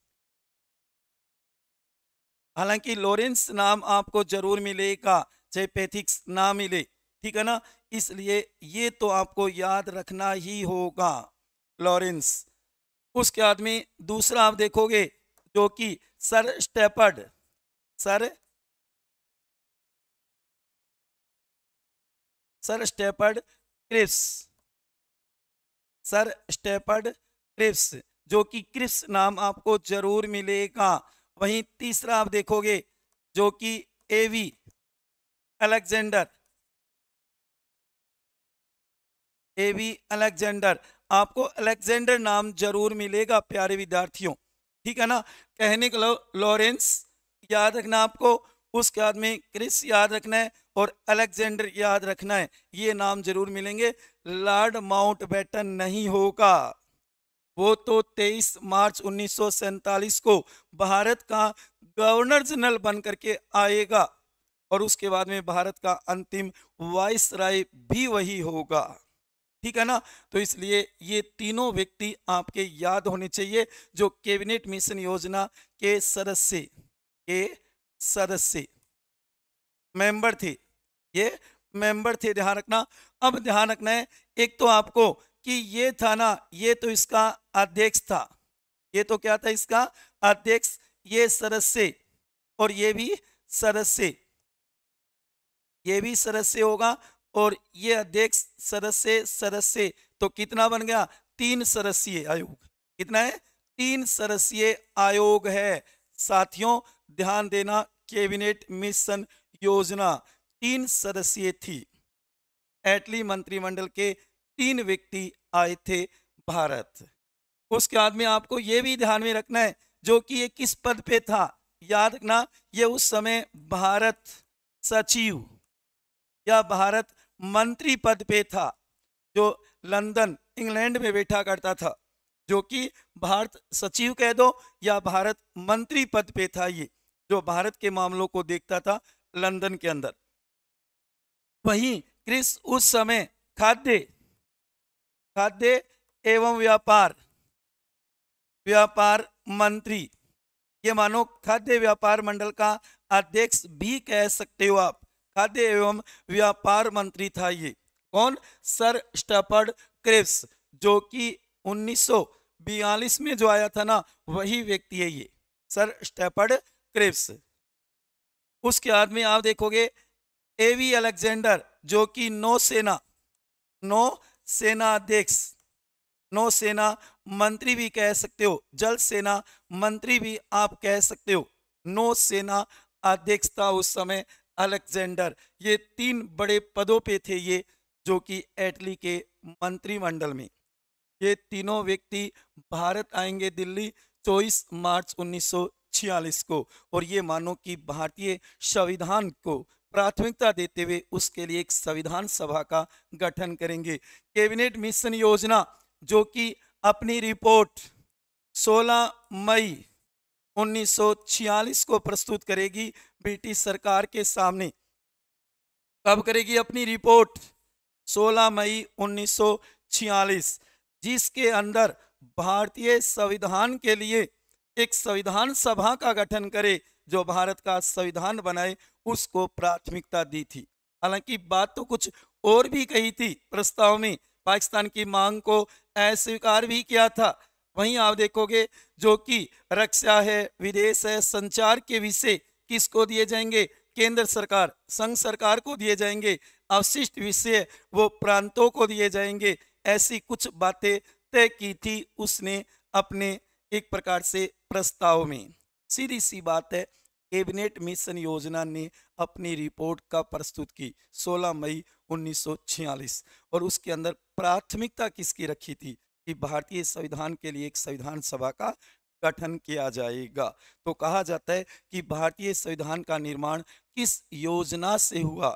हालांकि लॉरेंस नाम आपको जरूर मिलेगा, चाहे पैथिक्स ना मिले, ठीक है ना। इसलिए ये तो आपको याद रखना ही होगा, लॉरेंस। उसके बाद में दूसरा आप देखोगे जो कि sir Stafford Cripps, sir Stafford Cripps, जो कि क्रिप्स नाम आपको जरूर मिलेगा। वहीं तीसरा आप देखोगे जो कि एवी अलेक्जेंडर, आपको अलेक्जेंडर नाम जरूर मिलेगा प्यारे विद्यार्थियों, ठीक है ना। कहने का लॉरेंस याद रखना आपको, उसके बाद में क्रिस याद रखना है और अलेक्जेंडर याद रखना है, ये नाम जरूर मिलेंगे। लॉर्ड माउंटबेटन नहीं होगा, वो तो 23 मार्च 1947 को भारत का गवर्नर जनरल बन करके आएगा, और उसके बाद में भारत का अंतिम वाइसराय भी वही होगा, ठीक है ना। तो इसलिए ये तीनों व्यक्ति आपके याद होने चाहिए जो कैबिनेट मिशन योजना के सदस्य मेंबर थे, ये मेंबर थे, ध्यान रखना। अब ध्यान रखना है एक तो आपको कि ये था ना, ये तो इसका अध्यक्ष था, ये तो क्या था? इसका अध्यक्ष, ये सदस्य, और ये भी सदस्य होगा, और ये अध्यक्ष सदस्य, तो कितना बन गया? 3 सदस्यीय आयोग, कितना है? 3 सदस्यीय आयोग है। साथियों ध्यान देना, कैबिनेट मिशन योजना 3 सदस्यीय थी। एटली मंत्रिमंडल के 3 व्यक्ति आए थे भारत। उसके बाद में आपको ये भी ध्यान में रखना है, जो कि ये किस पद पे था, याद रखना, ये उस समय भारत सचिव या भारत मंत्री पद पे था, जो लंदन इंग्लैंड में बैठा करता था, जो कि भारत सचिव कह दो या भारत मंत्री पद पे था, ये जो भारत के मामलों को देखता था लंदन के अंदर। वहीं क्रिस उस समय खाद्य खाद्य एवं व्यापार व्यापार मंत्री, ये मानो खाद्य व्यापार मंडल का अध्यक्ष भी कह सकते हो आप, खाद्य एवं व्यापार मंत्री था ये। कौन? सर स्टफर्ड क्रिप्स, जो कि 1942 में जो आया था ना, वही व्यक्ति है ये, सर स्टफर्ड क्रिप्स। उसके बाद में आप देखोगे एवी अलेक्जेंडर, जो कि नौसेना अध्यक्ष, नौसेना मंत्री भी कह सकते हो, जल सेना मंत्री भी आप कह सकते हो, नौसेना अध्यक्ष था उस समय अलेक्जेंडर। ये 3 बड़े पदों पे थे ये, जो कि एटली के मंत्रिमंडल में। ये तीनों व्यक्ति भारत आएंगे दिल्ली 24 मार्च 1946 को, और ये मानो कि भारतीय संविधान को प्राथमिकता देते हुए उसके लिए एक संविधान सभा का गठन करेंगे। कैबिनेट मिशन योजना, जो कि अपनी रिपोर्ट 16 मई 1946 को प्रस्तुत करेगी ब्रिटिश सरकार के सामने। कब करेगी अपनी रिपोर्ट? 16 मई 1946, जिसके अंदर भारतीय संविधान के लिए एक संविधान सभा का गठन करे, जो भारत का संविधान बनाए, उसको प्राथमिकता दी थी। हालांकि बात तो कुछ और भी कही थी प्रस्ताव में, पाकिस्तान की मांग को अस्वीकार भी किया था। वहीं आप देखोगे जो कि रक्षा है, विदेश है, संचार के विषय किसको दिए जाएंगे? केंद्र सरकार, संघ सरकार को दिए जाएंगे। अवशिष्ट विषय वो प्रांतों को दिए जाएंगे। ऐसी कुछ बातें तय की थी उसने अपने एक प्रकार से प्रस्ताव में। सीधी सी बात है, कैबिनेट मिशन योजना ने अपनी रिपोर्ट का प्रस्तुत की 16 मई 1946, और उसके अंदर प्राथमिकता किसकी रखी थी कि भारतीय संविधान के लिए एक संविधान सभा का गठन किया जाएगा। तो कहा जाता है कि भारतीय संविधान का निर्माण किस योजना से हुआ?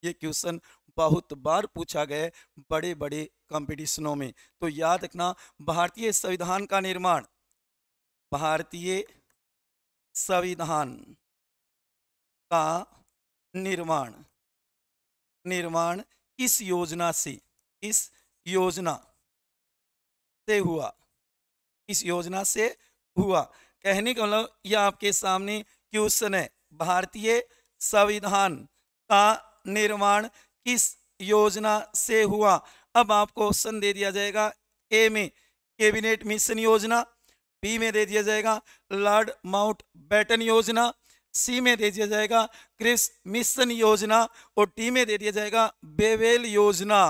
ये क्वेश्चन बहुत बार पूछा गया है बड़े बड़े कंपटीशनों में। तो याद रखना, भारतीय संविधान का निर्माण, भारतीय संविधान का निर्माण किस योजना से, किस योजना से हुआ, किस योजना से हुआ? कहने का मतलब यह आपके सामने क्वेश्चन है, भारतीय संविधान का निर्माण किस योजना से हुआ? अब आपको ऑप्शन दे दिया जाएगा, ए में कैबिनेट मिशन योजना, बी में दे दिया जाएगा लॉर्ड माउंटबेटन योजना, सी में दे दिया जाएगा क्रिप्स मिशन योजना, और डी में दे दिया जाएगा बेवेल योजना।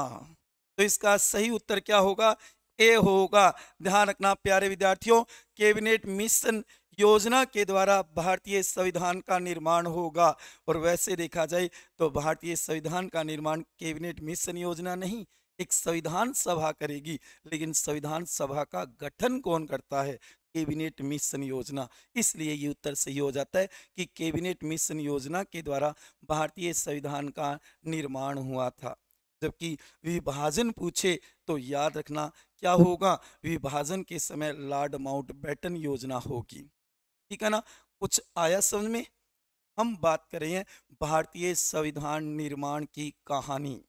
तो इसका सही उत्तर क्या होगा? ए होगा। ध्यान रखना प्यारे विद्यार्थियों, कैबिनेट मिशन योजना के द्वारा भारतीय संविधान का निर्माण होगा। और वैसे देखा जाए तो भारतीय संविधान का निर्माण कैबिनेट मिशन योजना नहीं, एक संविधान सभा करेगी। लेकिन संविधान सभा का गठन कौन करता है? कैबिनेट मिशन योजना। इसलिए ये उत्तर सही हो जाता है कि कैबिनेट मिशन योजना के द्वारा भारतीय संविधान का निर्माण हुआ था। जबकि विभाजन पूछे तो याद रखना क्या होगा? विभाजन के समय लॉर्ड माउंटबेटन योजना होगी। ठीक है ना? कुछ आया समझ में? हम बात कर रहे हैं भारतीय संविधान निर्माण की कहानी।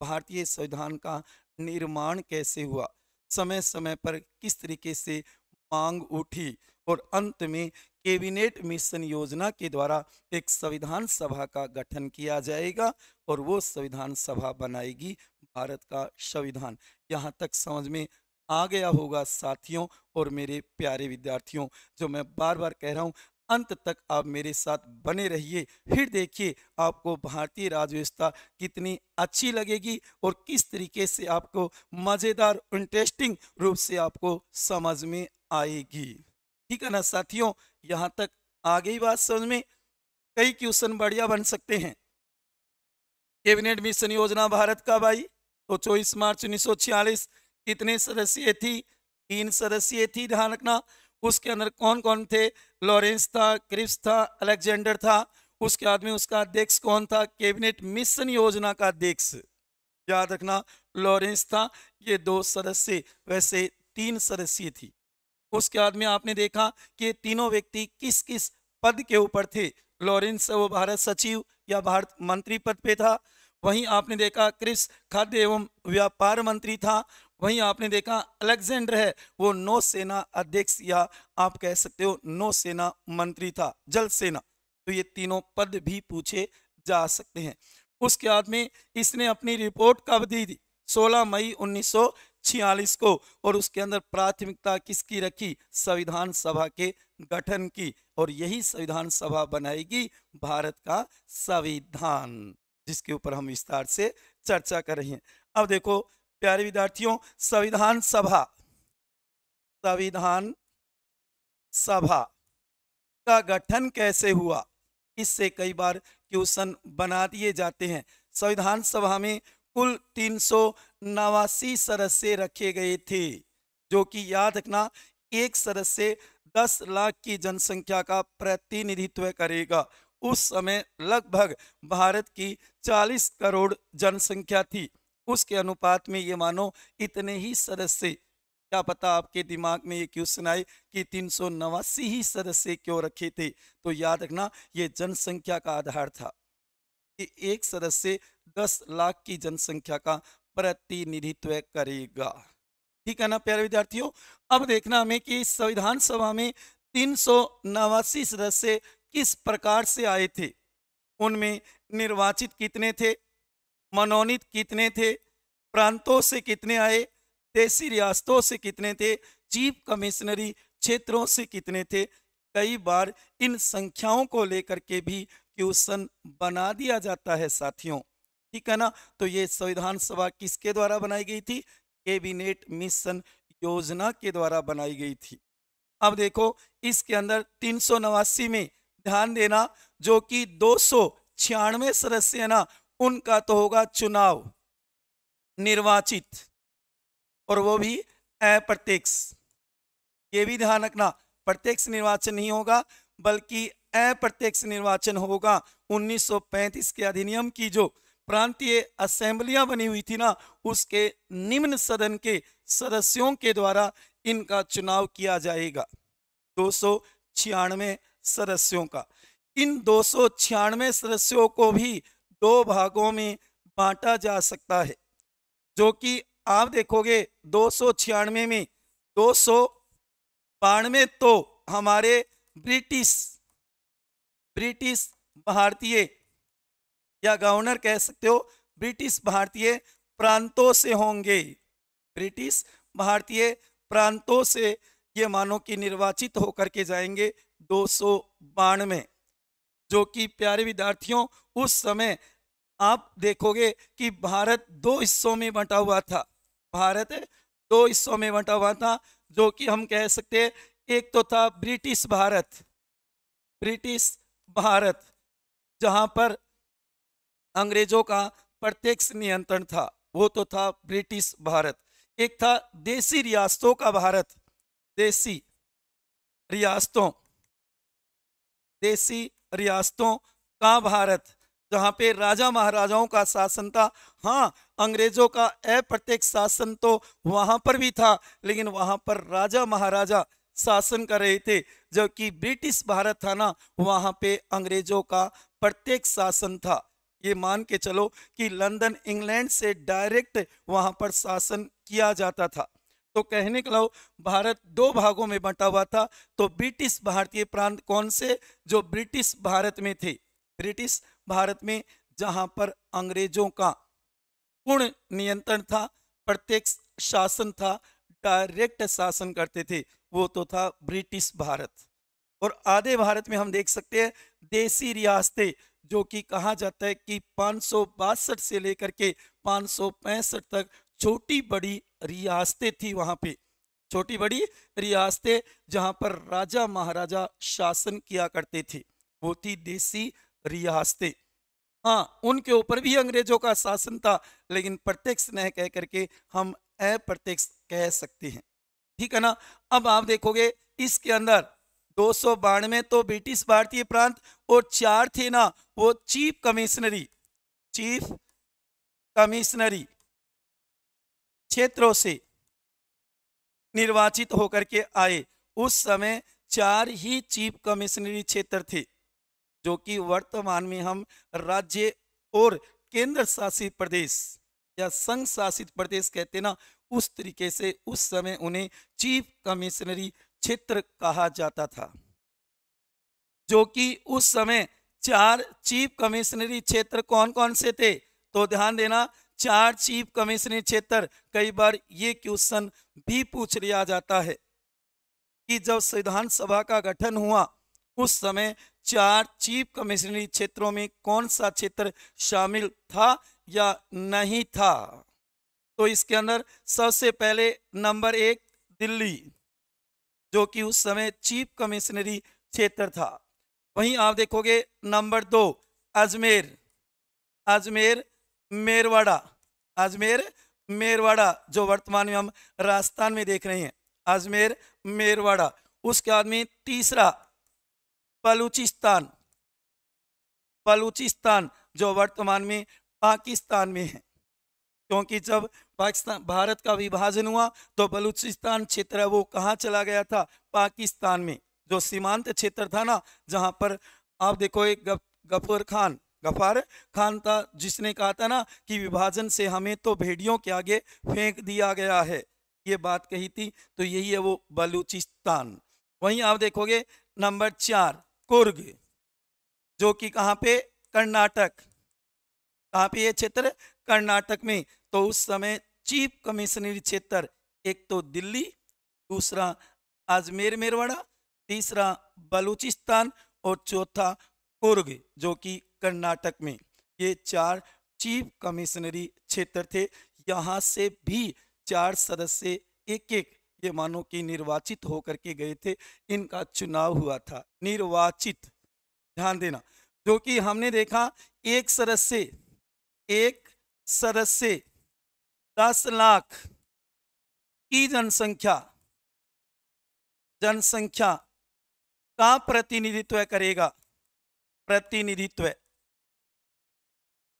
भारतीय संविधान का निर्माण कैसे हुआ, समय समय पर किस तरीके से मांग उठी, और अंत में कैबिनेट मिशन योजना के द्वारा एक संविधान सभा का गठन किया जाएगा, और वो संविधान सभा बनाएगी भारत का संविधान। यहाँ तक समझ में आ गया होगा साथियों और मेरे प्यारे विद्यार्थियों। जो मैं बार बार कह रहा हूँ, अंत तक आप मेरे साथ बने रहिए। फिर देखिए आपको भारतीय राज्य व्यवस्था कितनी अच्छी लगेगी और किस तरीके से आपको मज़ेदार इंटरेस्टिंग रूप से आपको समझ में आएगी। ठीक है ना साथियों, यहाँ तक आ गई बात समझ में। कई क्वेश्चन बढ़िया बन सकते हैं। कैबिनेट मिशन योजना भारत कब आई? तो 24 मार्च 1946। कितने सदस्यीय थी? 3 सदस्यीय थी, ध्यान रखना। उसके अंदर कौन कौन थे? लॉरेंस था, क्रिप्स था, अलेक्जेंडर था। उसके बाद में उसका अध्यक्ष कौन था? कैबिनेट मिशन योजना का अध्यक्ष, याद रखना, लॉरेंस था। ये 2 सदस्य, वैसे 3 सदस्यीय थी। उसके बाद में आपने देखा कि तीनों व्यक्ति किस किस पद के ऊपर थे। लॉरेंस वो भारत सचिव या भारत मंत्री पद पे था। वहीं आपने देखा क्रिस खाद्य एवं व्यापार मंत्री था। वहीं आपने देखा अलेक्जेंडर है वो नौसेना अध्यक्ष या आप कह सकते हो नौसेना मंत्री था, जल सेना। तो ये तीनों पद भी पूछे जा सकते हैं। उसके बाद में इसने अपनी रिपोर्ट कब दी थी? 16 मई 1946 को। और उसके अंदर प्राथमिकता किसकी रखी? संविधान सभा के गठन की। और यही संविधान सभा बनाएगी भारत का संविधान, जिसके ऊपर हम विस्तार से चर्चा कर रहे हैं। अब देखो प्यारे विद्यार्थियों, संविधान सभा का गठन कैसे हुआ? इससे कई बार क्वेश्चन बना दिए जाते हैं। संविधान सभा में कुल 389 सदस्य रखे गए थे, जो कि याद रखना एक सदस्य 10 लाख की जनसंख्या का प्रतिनिधित्व करेगा। उस समय लगभग भारत की 40 करोड़ जनसंख्या थी। उसके अनुपात में ये मानो इतने ही सदस्य, क्या पता आपके दिमाग में ये क्वेश्चन आए कि 389 ही सदस्य क्यों रखे थे? तो याद रखना ये जनसंख्या का आधार था कि एक सदस्य 10 लाख की जनसंख्या का प्रतिनिधित्व करेगा। ठीक है ना प्यारे विद्यार्थियों। अब देखना हमें कि संविधान सभा में 389 सदस्य किस प्रकार से आए थे। उनमें निर्वाचित कितने थे? मनोनीत कितने थे? प्रांतों से कितने आए? देशी रियासतों से कितने थे? चीफ कमिश्नरी क्षेत्रों से कितने थे? कई बार इन संख्याओं को लेकर के भी क्वेश्चन बना दिया जाता है साथियों। ठीक है ना। तो ये संविधान सभा किसके द्वारा बनाई गई थी? कैबिनेट मिशन योजना के द्वारा बनाई गई थी। अब देखो इसके अंदर 389 में ध्यान देना, जो कि 296 सदस्य है ना, उनका तो होगा चुनाव, निर्वाचित, और वो भी अप्रत्यक्ष। ये भी ध्यान रखना, प्रत्यक्ष निर्वाचन नहीं होगा बल्कि अप्रत्यक्ष निर्वाचन होगा। 1935 के अधिनियम की जो प्रांतीय असेंबलियां बनी हुई थी ना, उसके निम्न सदन के सदस्यों के द्वारा इनका चुनाव किया जाएगा। 296 सदस्यों का। इन 296 सदस्यों को भी 2 भागों में बांटा जा सकता है, जो कि आप देखोगे 296 में 292 तो हमारे ब्रिटिश भारतीय या गवर्नर कह सकते हो, ब्रिटिश भारतीय प्रांतों से होंगे। ब्रिटिश भारतीय प्रांतों से ये मानो कि निर्वाचित होकर के जाएंगे 292, जो कि प्यारे विद्यार्थियों उस समय आप देखोगे कि भारत 2 हिस्सों में बंटा हुआ था। भारत 2 हिस्सों में बंटा हुआ था, जो कि हम कह सकते हैं एक तो था ब्रिटिश भारत जहां पर अंग्रेजों का प्रत्यक्ष नियंत्रण था, वो तो था ब्रिटिश भारत। एक था देशी रियासतों का भारत, देशी रियासतों का भारत, जहां पे राजा महाराजाओं का शासन था। हाँ, अंग्रेजों का अप्रत्यक्ष शासन तो वहां पर भी था, लेकिन वहां पर राजा महाराजा शासन कर रहे थे। जबकि ब्रिटिश भारत था ना, वहां पे अंग्रेजों का प्रत्यक्ष शासन था। ये मान के चलो कि लंदन इंग्लैंड से डायरेक्ट वहां पर शासन किया जाता था। तो कहने का लो भारत 2 भागों में बंटा हुआ था। तो ब्रिटिश भारतीय प्रांत कौन से? जो ब्रिटिश भारत में थे, ब्रिटिश भारत में जहां पर अंग्रेजों का पूर्ण नियंत्रण था, प्रत्यक्ष शासन था, डायरेक्ट शासन करते थे, वो तो था ब्रिटिश भारत। और आधे भारत में हम देख सकते हैं देसी रियासतें, जो कि कहा जाता है कि 562 से लेकर के 565 तक छोटी बड़ी रियासतें थी वहां पे, छोटी बड़ी रियासतें जहां पर राजा महाराजा शासन किया करते थे, वो थी देसी रियासतें। हाँ, उनके ऊपर भी अंग्रेजों का शासन था, लेकिन प्रत्यक्ष न कह करके हम अप्रत्यक्ष कह सकते हैं। ठीक है ना। अब आप देखोगे इसके अंदर 292 तो ब्रिटिश भारतीय प्रांत और 4 थे ना वो चीफ कमिश्नरी क्षेत्रों से निर्वाचित होकर के आए। उस समय 4 ही चीफ कमिश्नरी क्षेत्र थे, जो कि वर्तमान में हम राज्य और केंद्र शासित प्रदेश या संघ शासित प्रदेश कहते ना, उस तरीके से उस समय उन्हें चीफ कमिश्नरी क्षेत्र कहा जाता था। जो कि उस समय 4 चीफ कमिश्नरी क्षेत्र कौन कौन से थे, तो ध्यान देना 4 चीफ कमिश्नरी क्षेत्र। कई बार ये क्वेश्चन भी पूछ लिया जाता है कि जब संविधान सभा का गठन हुआ उस समय 4 चीफ कमिश्नरी क्षेत्रों में कौन सा क्षेत्र शामिल था या नहीं था। तो इसके अंदर सबसे पहले नंबर 1 दिल्ली, जो कि उस समय चीफ कमिश्नरी क्षेत्र था। वहीं आप देखोगे नंबर 2 अजमेर, अजमेर मेरवाड़ा, अजमेर मेरवाड़ा जो वर्तमान में हम राजस्थान में देख रहे हैं, अजमेर मेरवाड़ा। उसके बाद में तीसरा बलूचिस्तान, बलूचिस्तान जो वर्तमान में पाकिस्तान में है, क्योंकि जब पाकिस्तान भारत का विभाजन हुआ तो बलूचिस्तान क्षेत्र है वो कहाँ चला गया था, पाकिस्तान में। जो सीमांत क्षेत्र था ना, जहां पर आप देखो एक गफार खान था, जिसने कहा था ना कि विभाजन से हमें तो भेड़ियों के आगे फेंक दिया गया है, ये बात कही थी। तो यही है वो बलूचिस्तान। वहीं आप देखोगे नंबर 4 कुर्ग, जो कि कहाँ पे, कर्नाटक। कहाँ पे ये क्षेत्र, कर्नाटक में। तो उस समय चीफ कमिश्नरी क्षेत्र एक तो दिल्ली, दूसरा अजमेर मेरवाड़ा, तीसरा बलूचिस्तान और चौथा कुर्ग जो कि कर्नाटक में। ये 4 चीफ कमिश्नरी क्षेत्र थे। यहाँ से भी 4 सदस्य एक एक ये मानो कि निर्वाचित होकर के गए थे, इनका चुनाव हुआ था, निर्वाचित, ध्यान देना। जो कि हमने देखा एक सदस्य 10 लाख की जनसंख्या का प्रतिनिधित्व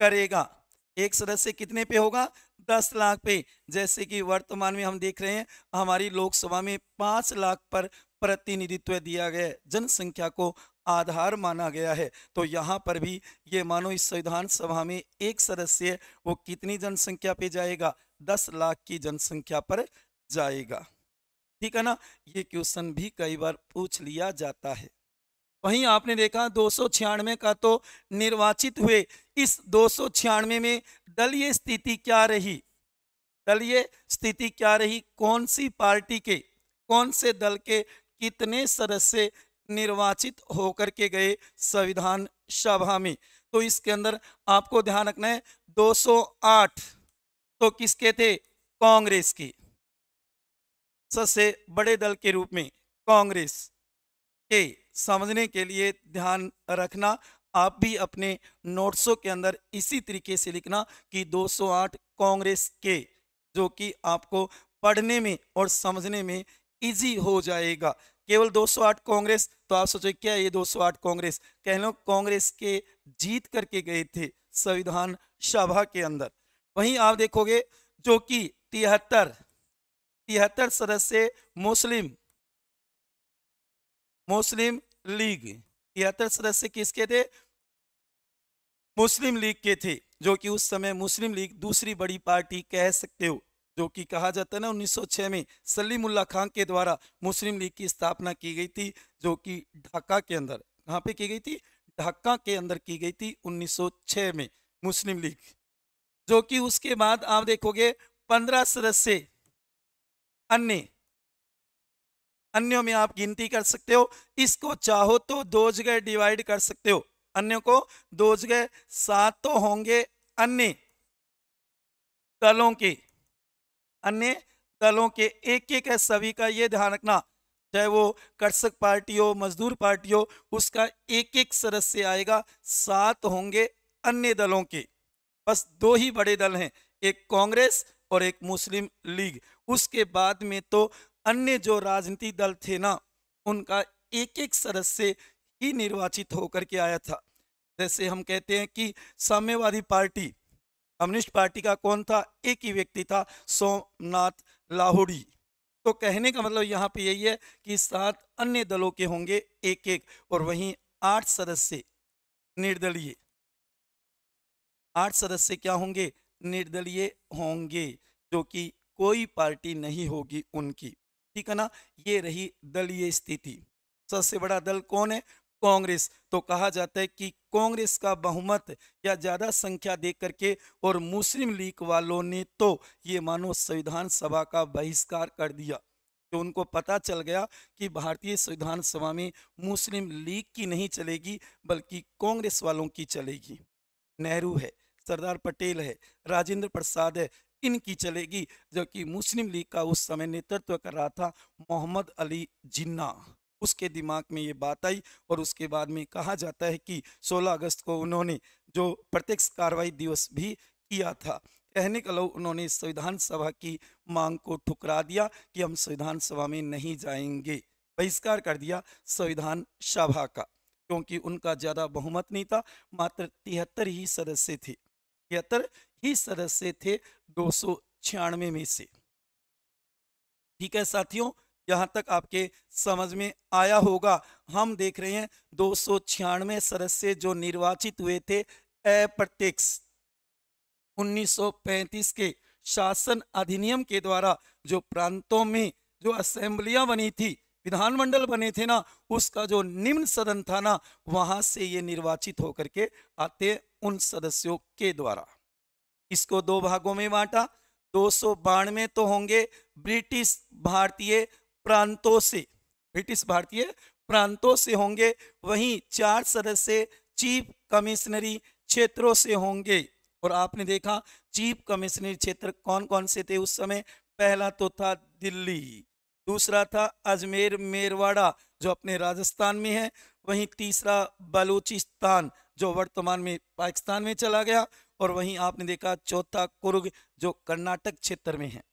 करेगा। एक सदस्य कितने पे होगा, 10 लाख पे। जैसे कि वर्तमान में हम देख रहे हैं हमारी लोकसभा में 5 लाख पर प्रतिनिधित्व दिया गया है, जनसंख्या को आधार माना गया है। तो यहाँ पर भी ये मानो इस संविधान सभा में एक सदस्य वो कितनी जनसंख्या पे जाएगा, 10 लाख की जनसंख्या पर जाएगा। ठीक है ना। ये क्वेश्चन भी कई बार पूछ लिया जाता है। वहीं आपने देखा 296 का तो निर्वाचित हुए। इस 296 में दलीय स्थिति क्या रही, दलीय स्थिति क्या रही, कौन सी पार्टी के, कौन से दल के कितने सदस्य निर्वाचित होकर के गए संविधान सभा में। तो इसके अंदर आपको ध्यान रखना है 208 तो किसके थे, कांग्रेस की, सबसे बड़े दल के रूप में कांग्रेस के। समझने के लिए ध्यान रखना, आप भी अपने नोट्सों के अंदर इसी तरीके से लिखना कि 208 कांग्रेस के, जो कि आपको पढ़ने में और समझने में इजी हो जाएगा। केवल 208 कांग्रेस, तो आप सोचो क्या ये 208 कांग्रेस, कह लो कांग्रेस के जीत करके गए थे संविधान सभा के अंदर। वहीं आप देखोगे जो कि 73 सदस्य मुस्लिम लीग, 73 सदस्य किसके थे, मुस्लिम लीग के थे। जो कि उस समय मुस्लिम लीग दूसरी बड़ी पार्टी कह सकते हो, जो कि कहा जाता है ना 1906 में सलीमुल्लाह खान के द्वारा मुस्लिम लीग की स्थापना की गई थी, जो कि ढाका के अंदर, कहाँ पे की गई थी, ढाका के अंदर की गई थी 1906 में मुस्लिम लीग। जो कि उसके बाद आप देखोगे 15 सदस्य अन्य अन्यों में आप गिनती कर सकते हो। इसको चाहो तो दो जगह डिवाइड कर सकते हो, अन्यों को दो जगह। 7 तो होंगे अन्य दलों के, अन्य दलों के एक एक है सभी का, ये ध्यान रखना। चाहे वो कर्षक पार्टी हो, मजदूर पार्टी हो, उसका एक एक सदस्य आएगा। 7 होंगे अन्य दलों के। बस दो ही बड़े दल हैं, एक कांग्रेस और एक मुस्लिम लीग। उसके बाद में तो अन्य जो राजनीतिक दल थे ना, उनका एक एक सदस्य ही निर्वाचित होकर के आया था। जैसे हम कहते हैं कि साम्यवादी पार्टी, कम्युनिस्ट पार्टी का कौन था? एक ही व्यक्ति था, सोमनाथ लाहौरी। तो कहने का मतलब यहाँ पे यही है कि 7 अन्य दलों के होंगे एक एक, और वहीं 8 सदस्य निर्दलीय। 8 सदस्य क्या होंगे? निर्दलीय होंगे, जो कि कोई पार्टी नहीं होगी उनकी। ठीक है ना? ये रही दलीय स्थिति। सबसे बड़ा दल कौन है? कांग्रेस। तो कहा जाता है कि कांग्रेस का बहुमत या ज्यादा संख्या देख करके और मुस्लिम लीग वालों ने तो ये मानो संविधान सभा का बहिष्कार कर दिया। तो उनको पता चल गया कि भारतीय संविधान सभा में मुस्लिम लीग की नहीं चलेगी, बल्कि कांग्रेस वालों की चलेगी। नेहरू है, सरदार पटेल है, राजेंद्र प्रसाद है, इनकी चलेगी। जबकि मुस्लिम लीग का उस समय नेतृत्व कर रहा था मोहम्मद अली जिन्ना। उसके दिमाग में ये बात आई, और उसके बाद में कहा जाता है कि 16 अगस्त को उन्होंने जो प्रत्यक्ष कार्रवाई दिवस भी किया था। कहने का लो उन्होंने संविधान सभा की मांग को ठुकरा दिया कि हम संविधान सभा में नहीं जाएंगे, बहिष्कार कर दिया संविधान सभा का, क्योंकि उनका ज्यादा बहुमत नहीं था। मात्र 73 ही सदस्य थे, 73 ही सदस्य थे 296 में से। ठीक है साथियों, यहां तक आपके समझ में आया होगा। हम देख रहे हैं 296 सदस्य जो निर्वाचित हुए थे अप्रत्यक्ष 1935 के शासन अधिनियम के द्वारा। जो प्रांतों में जो असेंबलियां बनी थी, विधानमंडल बने थे ना, उसका जो निम्न सदन था ना, वहां से ये निर्वाचित होकर के आते उन सदस्यों के द्वारा। इसको दो भागों में बांटा। 292 तो होंगे ब्रिटिश भारतीय प्रांतों से, ब्रिटिश भारतीय प्रांतों से होंगे। वहीं 4 सदस्य चीफ कमिश्नरी क्षेत्रों से होंगे। और आपने देखा चीफ कमिश्नरी क्षेत्र कौन कौन से थे उस समय? पहला तो था दिल्ली, दूसरा था अजमेर मेरवाड़ा जो अपने राजस्थान में है, वहीं तीसरा बलूचिस्तान जो वर्तमान में पाकिस्तान में चला गया, और वहीं आपने देखा चौथा कुर्ग जो कर्नाटक क्षेत्र में है।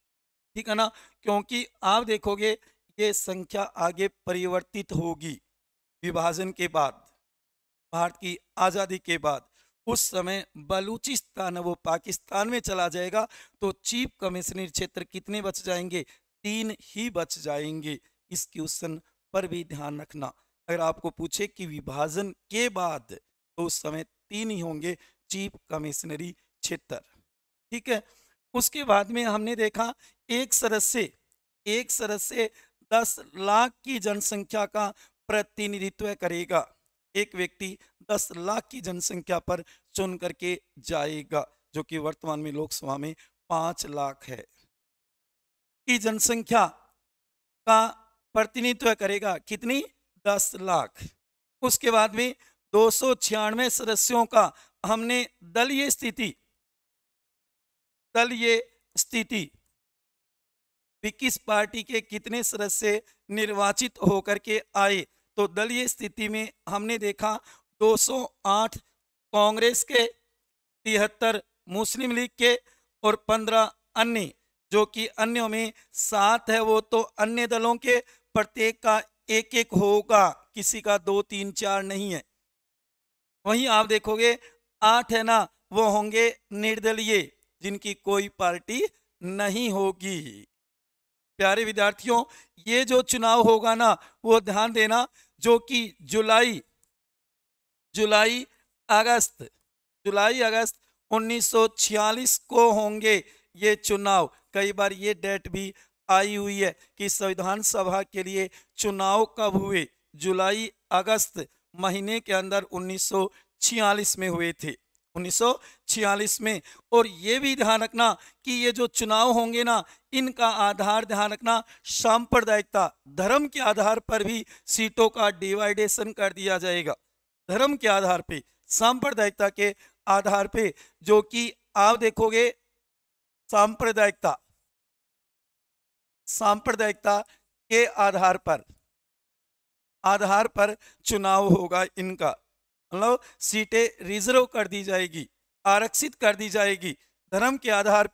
ठीक है ना? क्योंकि आप देखोगे ये संख्या आगे परिवर्तित होगी विभाजन के बाद, भारत की आज़ादी के बाद। उस समय बलूचिस्तान वो पाकिस्तान में चला जाएगा, तो चीफ कमिश्नरी क्षेत्र कितने बच जाएंगे? 3 ही बच जाएंगे। इस क्वेश्चन पर भी ध्यान रखना। अगर आपको पूछे कि विभाजन के बाद, तो उस समय 3 ही होंगे चीफ कमिश्नरी क्षेत्र। ठीक है? उसके बाद में हमने देखा एक सदस्य 10 लाख की जनसंख्या का प्रतिनिधित्व करेगा। एक व्यक्ति 10 लाख की जनसंख्या पर चुन करके जाएगा, जो कि वर्तमान में लोकसभा में 5 लाख है की जनसंख्या का प्रतिनिधित्व करेगा। कितनी? 10 लाख। उसके बाद में 296 सदस्यों का हमने दलीय स्थिति भी किस पार्टी के कितने सदस्य निर्वाचित होकर के आए? तो दलीय स्थिति में हमने देखा 208 कांग्रेस के, 73 मुस्लिम लीग के और 15 अन्य, जो कि अन्यों में 7 है वो तो अन्य दलों के, प्रत्येक का एक एक होगा, किसी का 2 3 4 नहीं है। वहीं आप देखोगे 8 है ना, वो होंगे निर्दलीय, जिनकी कोई पार्टी नहीं होगी। प्यारे विद्यार्थियों, ये जो चुनाव होगा ना, वो ध्यान देना, जो कि जुलाई अगस्त 1946 को होंगे ये चुनाव। कई बार ये डेट भी आई हुई है कि संविधान सभा के लिए चुनाव कब हुए? जुलाई अगस्त महीने के अंदर 1946 में हुए थे। 1946 में। और ये भी ध्यान रखना कि ये जो चुनाव होंगे ना, इनका आधार ध्यान रखना सांप्रदायिकता, धर्म के आधार पर भी सीटों का डिवाइडेशन कर दिया जाएगा। धर्म के आधार पे, सांप्रदायिकता के आधार पे, जो कि आप देखोगे सांप्रदायिकता सांप्रदायिकता के आधार पर चुनाव होगा इनका। मतलब सीटें रिजर्व कर दी जाएगी, आरक्षित कर दी जाएगी धर्म के आधार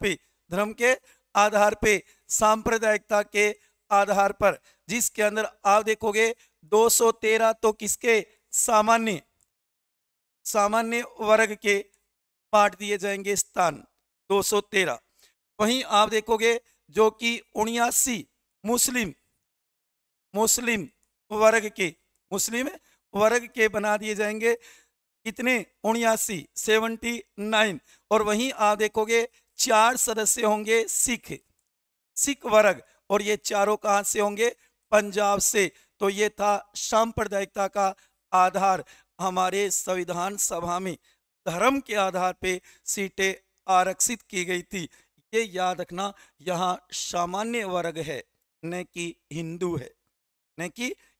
पे, सांप्रदायिकता के आधार पर, जिसके अंदर आप देखोगे 213 तो किसके, सामान्य वर्ग के बांट दिए जाएंगे स्थान, 213। वहीं आप देखोगे जो कि 79 मुस्लिम वर्ग के बना दिए जाएंगे, कितने, 79। और वहीं आप देखोगे 4 सदस्य होंगे सिख वर्ग, और ये चारों कहां से होंगे, पंजाब से। तो ये था सांप्रदायिकता का आधार। हमारे संविधान सभा में धर्म के आधार पे सीटें आरक्षित की गई थी। ये याद रखना, यहाँ सामान्य वर्ग है, न कि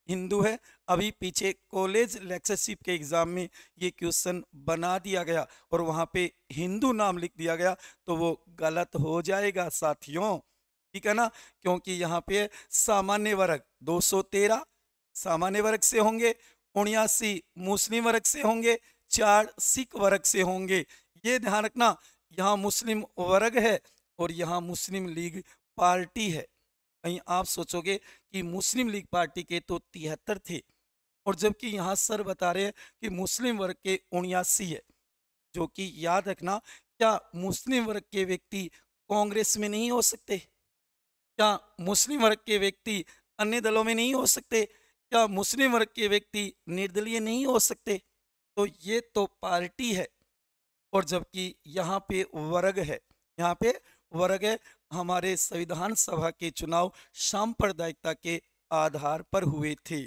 हिंदू है। अभी पीछे कॉलेज लेक्चरशिप के एग्जाम में ये क्वेश्चन बना दिया गया और वहां पे हिंदू नाम लिख दिया गया, तो वो गलत हो जाएगा साथियों, ठीक है ना। क्योंकि यहाँ पे सामान्य वर्ग 213 सामान्य वर्ग से होंगे, 79 मुस्लिम वर्ग से होंगे, 4 सिख वर्ग से होंगे। ये ध्यान रखना, यहाँ मुस्लिम वर्ग है और यहाँ मुस्लिम लीग पार्टी है। कहीं आप सोचोगे कि मुस्लिम लीग पार्टी के तो 73 थे, और जबकि यहाँ सर बता रहे हैं कि मुस्लिम वर्ग के 79 है। जो कि याद रखना, क्या मुस्लिम वर्ग के व्यक्ति कांग्रेस में नहीं हो सकते? क्या मुस्लिम वर्ग के व्यक्ति अन्य दलों में नहीं हो सकते? क्या मुस्लिम वर्ग के व्यक्ति निर्दलीय नहीं हो सकते? तो ये तो पार्टी है, और जबकि यहाँ पे वर्ग है। हमारे संविधान सभा के चुनाव सांप्रदायिकता के आधार पर हुए थे।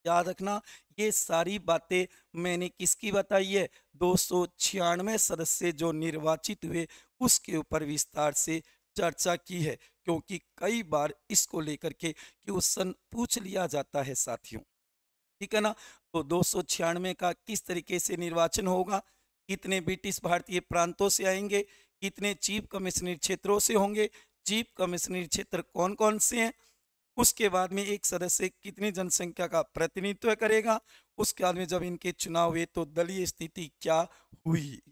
याद रखना, ये सारी बातें मैंने किसकी बताई है, 296 सदस्य जो निर्वाचित हुए उसके ऊपर विस्तार से चर्चा की है, क्योंकि कई बार इसको लेकर के क्वेश्चन पूछ लिया जाता है साथियों, ठीक है ना। तो 296 का किस तरीके से निर्वाचन होगा, कितने ब्रिटिश भारतीय प्रांतों से आएंगे, कितने चीफ कमिश्नर क्षेत्रों से होंगे, चीफ कमिश्नर क्षेत्र कौन कौन से हैं, उसके बाद में एक सदस्य कितनी जनसंख्या का प्रतिनिधित्व करेगा, उसके बाद में जब इनके चुनाव हुए तो दलीय स्थिति क्या हुई,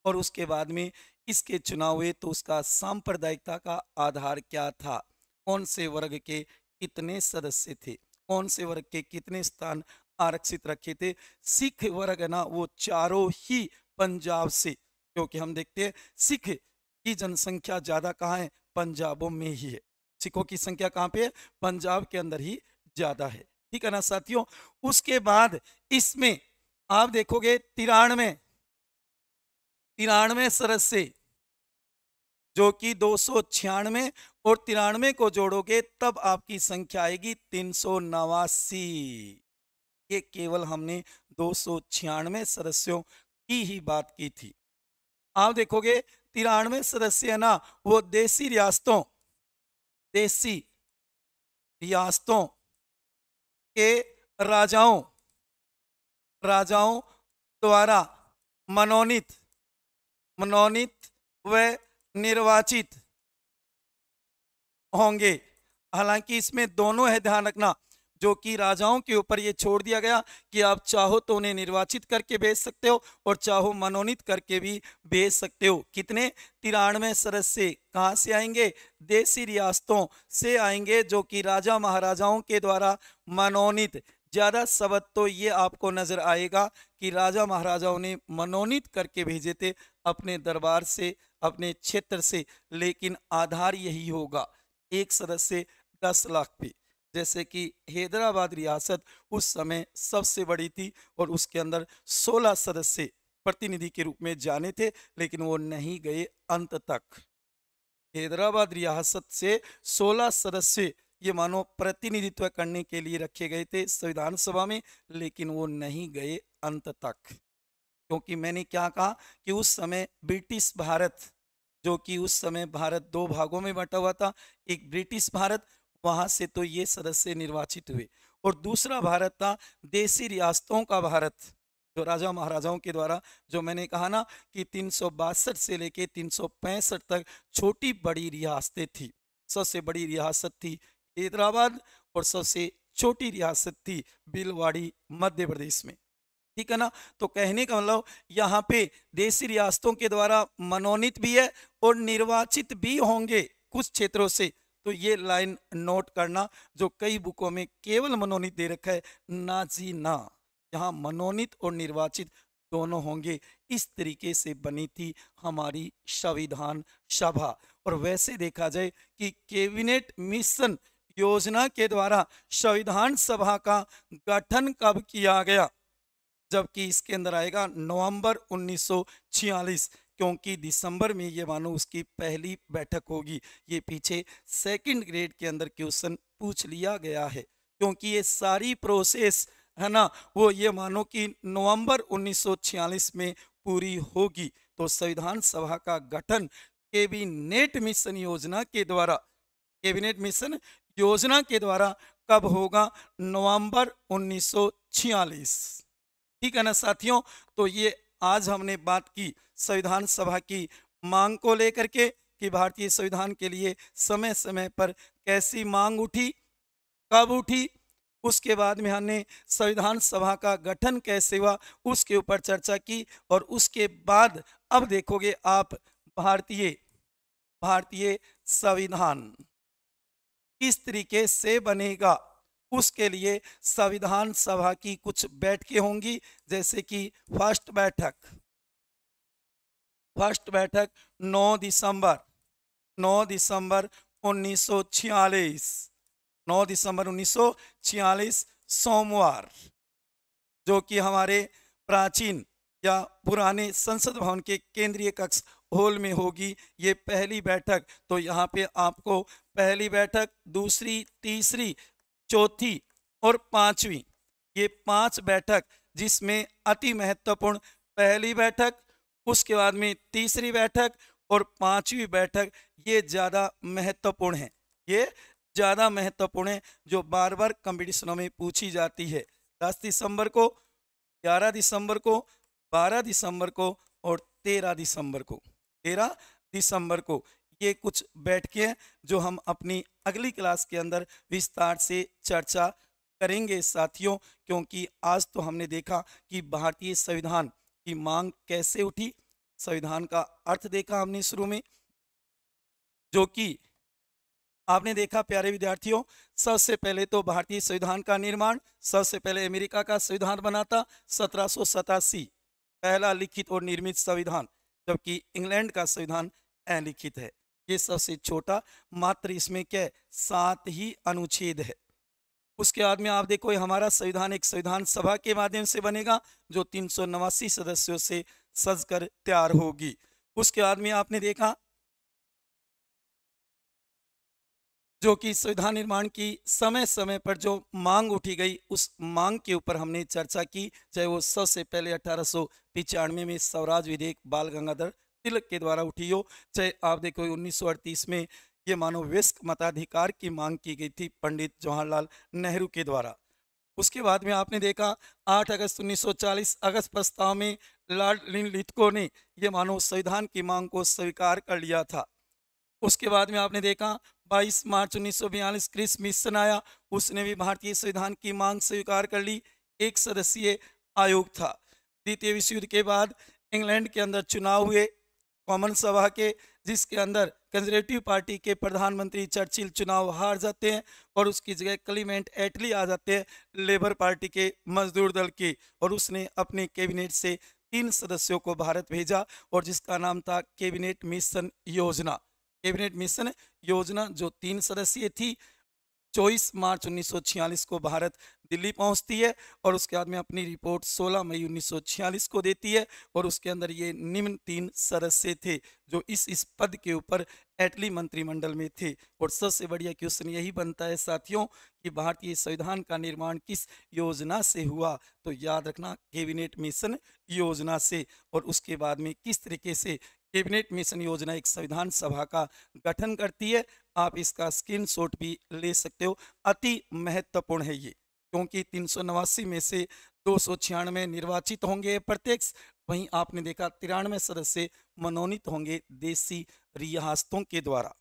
और उसके बाद में इसके चुनाव हुए तो उसका सांप्रदायिकता का आधार क्या था, कौन से वर्ग के कितने सदस्य थे, कौन से वर्ग के कितने स्थान आरक्षित रखे थे। सिख वर्ग ना, वो चारों ही पंजाब से, क्योंकि हम देखते हैं सिख की जनसंख्या ज्यादा कहाँ है, पंजाबों में ही है। सिखों की संख्या कहाँ पे है, पंजाब के अंदर ही ज्यादा है, ठीक है ना साथियों। उसके बाद इसमें आप देखोगे 93 सदस्य, जो कि 296 और 93 को जोड़ोगे तब आपकी संख्या आएगी 389। ये केवल हमने 296 सदस्यों की ही बात की थी। आप देखोगे 93 सदस्य है ना, वो देसी रियासतों के राजाओं द्वारा मनोनीत व निर्वाचित होंगे। हालांकि इसमें दोनों है, ध्यान रखना, जो कि राजाओं के ऊपर ये छोड़ दिया गया कि आप चाहो तो उन्हें निर्वाचित करके भेज सकते हो और चाहो मनोनीत करके भी भेज सकते हो। कितने, 93 सदस्य कहाँ से आएंगे, देसी रियासतों से आएंगे, जो कि राजा महाराजाओं के द्वारा मनोनीत। ज्यादा शब्द तो ये आपको नजर आएगा कि राजा महाराजाओं ने मनोनीत करके भेजे थे अपने दरबार से, अपने क्षेत्र से, लेकिन आधार यही होगा, एक सदस्य 10 लाख पे। जैसे कि हैदराबाद रियासत उस समय सबसे बड़ी थी और उसके अंदर 16 सदस्य प्रतिनिधि के रूप में जाने थे, लेकिन वो नहीं गए अंत तक। हैदराबाद रियासत से 16 सदस्य ये मानो प्रतिनिधित्व करने के लिए रखे गए थे संविधान सभा में, लेकिन वो नहीं गए अंत तक। क्योंकि मैंने क्या कहा कि उस समय ब्रिटिश भारत, जो कि उस समय भारत दो भागों में बंटा हुआ था, एक ब्रिटिश भारत, वहां से तो ये सदस्य निर्वाचित हुए, और दूसरा भारत था देशी रियासतों का भारत, जो राजा महाराजाओं के द्वारा, जो मैंने कहा ना कि 362 से लेके 365 तक छोटी बड़ी रियासतें थी। सबसे बड़ी रियासत थी हैदराबाद, और सबसे छोटी रियासत थी भीलवाड़ी मध्य प्रदेश में। ठीक है ना। तो कहने का मतलब यहाँ पे देशी रियासतों के द्वारा मनोनीत भी है और निर्वाचित भी होंगे कुछ क्षेत्रों से। तो ये लाइन नोट करना, जो कई बुकों में केवल मनोनीत दे रखा है, ना जी ना, यहाँ मनोनीत और निर्वाचित दोनों होंगे। इस तरीके से बनी थी हमारी संविधान सभा। और वैसे देखा जाए कि कैबिनेट मिशन योजना के द्वारा संविधान सभा का गठन कब किया गया, जबकि इसके अंदर आएगा नवंबर 1946, क्योंकि दिसंबर में ये मानो उसकी पहली बैठक होगी। ये पीछे सेकंड ग्रेड के अंदर क्वेश्चन पूछ लिया गया है, क्योंकि ये सारी प्रोसेस है ना, वो ये मानो कि नवंबर 1946 में पूरी होगी। तो संविधान सभा का गठन कैबिनेट मिशन योजना के द्वारा, कैबिनेट मिशन योजना के द्वारा कब होगा, नवंबर 1946। ठीक है ना साथियों। तो ये आज हमने बात की संविधान सभा की मांग को लेकर के, कि भारतीय संविधान के लिए समय समय पर कैसी मांग उठी, कब उठी। उसके बाद में हमने संविधान सभा का गठन कैसे हुआ, उसके ऊपर चर्चा की। और उसके बाद अब देखोगे आप भारतीय भारतीय संविधान किस तरीके से बनेगा, उसके लिए संविधान सभा की कुछ बैठकें होंगी। जैसे कि फर्स्ट बैठक 9 दिसंबर 1946, 9 दिसंबर 1946 सोमवार, जो कि हमारे प्राचीन या पुराने संसद भवन के केंद्रीय कक्ष हॉल में होगी ये पहली बैठक। तो यहाँ पे आपको पहली बैठक, दूसरी, तीसरी, चौथी और पांचवी, ये 5 बैठक, जिसमें अति महत्वपूर्ण पहली बैठक, उसके बाद में तीसरी बैठक और पांचवी बैठक, ये ज़्यादा महत्वपूर्ण है। ये ज़्यादा महत्वपूर्ण है, जो बार बार कंपटीशनों में पूछी जाती है। 10 दिसंबर को, 11 दिसंबर को, 12 दिसंबर को और 13 दिसंबर को, 13 दिसंबर को ये कुछ बैठकें हैं जो हम अपनी अगली क्लास के अंदर विस्तार से चर्चा करेंगे साथियों। क्योंकि आज तो हमने देखा कि भारतीय संविधान की मांग कैसे उठी, संविधान का अर्थ देखा हमने शुरू में, जो कि आपने देखा प्यारे विद्यार्थियों। सबसे पहले तो भारतीय संविधान का निर्माण सबसे पहले अमेरिका का संविधान बना था 1787, पहला लिखित और निर्मित संविधान, जबकि इंग्लैंड का संविधान अलिखित है। ये सबसे छोटा, मात्र इसमें क्या 7 ही अनुच्छेद है। उसके बाद में आप देखो हमारा संविधान एक संविधान सभा के माध्यम से बनेगा, जो 389 सदस्यों से सजकर तैयार होगी। उसके बाद में आपने देखा जो कि संविधान निर्माण की समय समय पर जो मांग उठी गई, उस मांग के ऊपर हमने चर्चा की। चाहे वो सबसे पहले 1895 में स्वराज विधेयक बाल गंगाधर तिलक के द्वारा उठी हो, चाहे आप देखो 1938 में ये मानव वयस्क मताधिकार की मांग की गई थी पंडित जवाहरलाल नेहरू के द्वारा। उसके बाद में आपने देखा 8 अगस्त 1940 अगस्त प्रस्ताव में लॉर्ड लिथको ने ये मानव संविधान की मांग को स्वीकार कर लिया था। उसके बाद में आपने देखा 22 मार्च 1942 क्रिस मिशन आया, उसने भी भारतीय संविधान की मांग स्वीकार कर ली। 1 सदस्यीय आयोग था। द्वितीय विश्व युद्ध के बाद इंग्लैंड के अंदर चुनाव हुए कॉमन सभा के, जिसके अंदर कंजर्वेटिव पार्टी के प्रधानमंत्री चर्चिल चुनाव हार जाते हैं और उसकी जगह क्लीमेंट एटली आ जाते हैं लेबर पार्टी के, मजदूर दल के, और उसने अपने कैबिनेट से 3 सदस्यों को भारत भेजा और जिसका नाम था कैबिनेट मिशन योजना। कैबिनेट मिशन योजना जो 3 सदस्यीय थी, 24 मार्च 1946 को भारत दिल्ली पहुंचती है और उसके बाद में अपनी रिपोर्ट 16 मई 1946 को देती है और उसके अंदर ये निम्न 3 सदस्य थे जो इस पद के ऊपर एटली मंत्रिमंडल में थे। और सबसे बढ़िया क्वेश्चन यही बनता है साथियों कि भारतीय संविधान का निर्माण किस योजना से हुआ, तो याद रखना कैबिनेट मिशन योजना से। और उसके बाद में किस तरीके से कैबिनेट मिशन योजना एक संविधान सभा का गठन करती है, आप इसका स्क्रीनशॉट भी ले सकते हो। अति महत्वपूर्ण है ये, क्योंकि 389 में से 296 निर्वाचित होंगे प्रत्यक्ष, वहीं आपने देखा 93 सदस्य मनोनीत होंगे देशी रियासतों के द्वारा।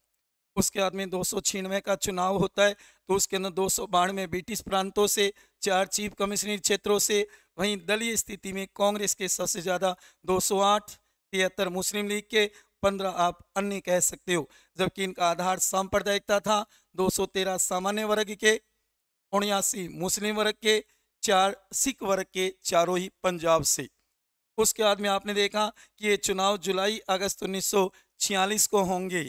उसके बाद में 296 का चुनाव होता है, तो उसके अंदर 292 ब्रिटिश प्रांतों से, 4 चीफ कमिश्नरी क्षेत्रों से, वहीं दलीय स्थिति में कांग्रेस के सबसे ज़्यादा 208, 73 मुस्लिम लीग के, 15 आप अन्य कह सकते हो, जबकि इनका आधार सांप्रदायिकता था। 213 सामान्य वर्ग के, 79 मुस्लिम वर्ग के, 4 सिख वर्ग के, चारों ही पंजाब से। उसके बाद में आपने देखा कि ये चुनाव जुलाई अगस्त 1946 को होंगे,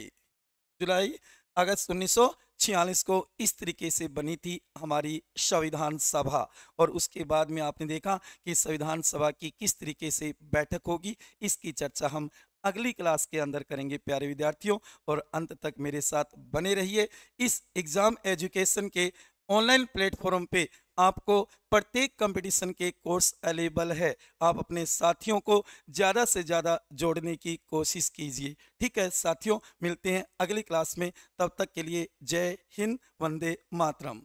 जुलाई अगस्त 1946 को इस तरीके से बनी थी हमारी संविधान सभा। और उसके बाद में आपने देखा कि संविधान सभा की किस तरीके से बैठक होगी, इसकी चर्चा हम अगली क्लास के अंदर करेंगे प्यारे विद्यार्थियों। और अंत तक मेरे साथ बने रहिए। इस एग्जाम एजुकेशन के ऑनलाइन प्लेटफॉर्म पे आपको प्रत्येक कंपटीशन के कोर्स अवेलेबल है। आप अपने साथियों को ज़्यादा से ज़्यादा जोड़ने की कोशिश कीजिए। ठीक है साथियों, मिलते हैं अगली क्लास में, तब तक के लिए जय हिंद, वंदे मातरम।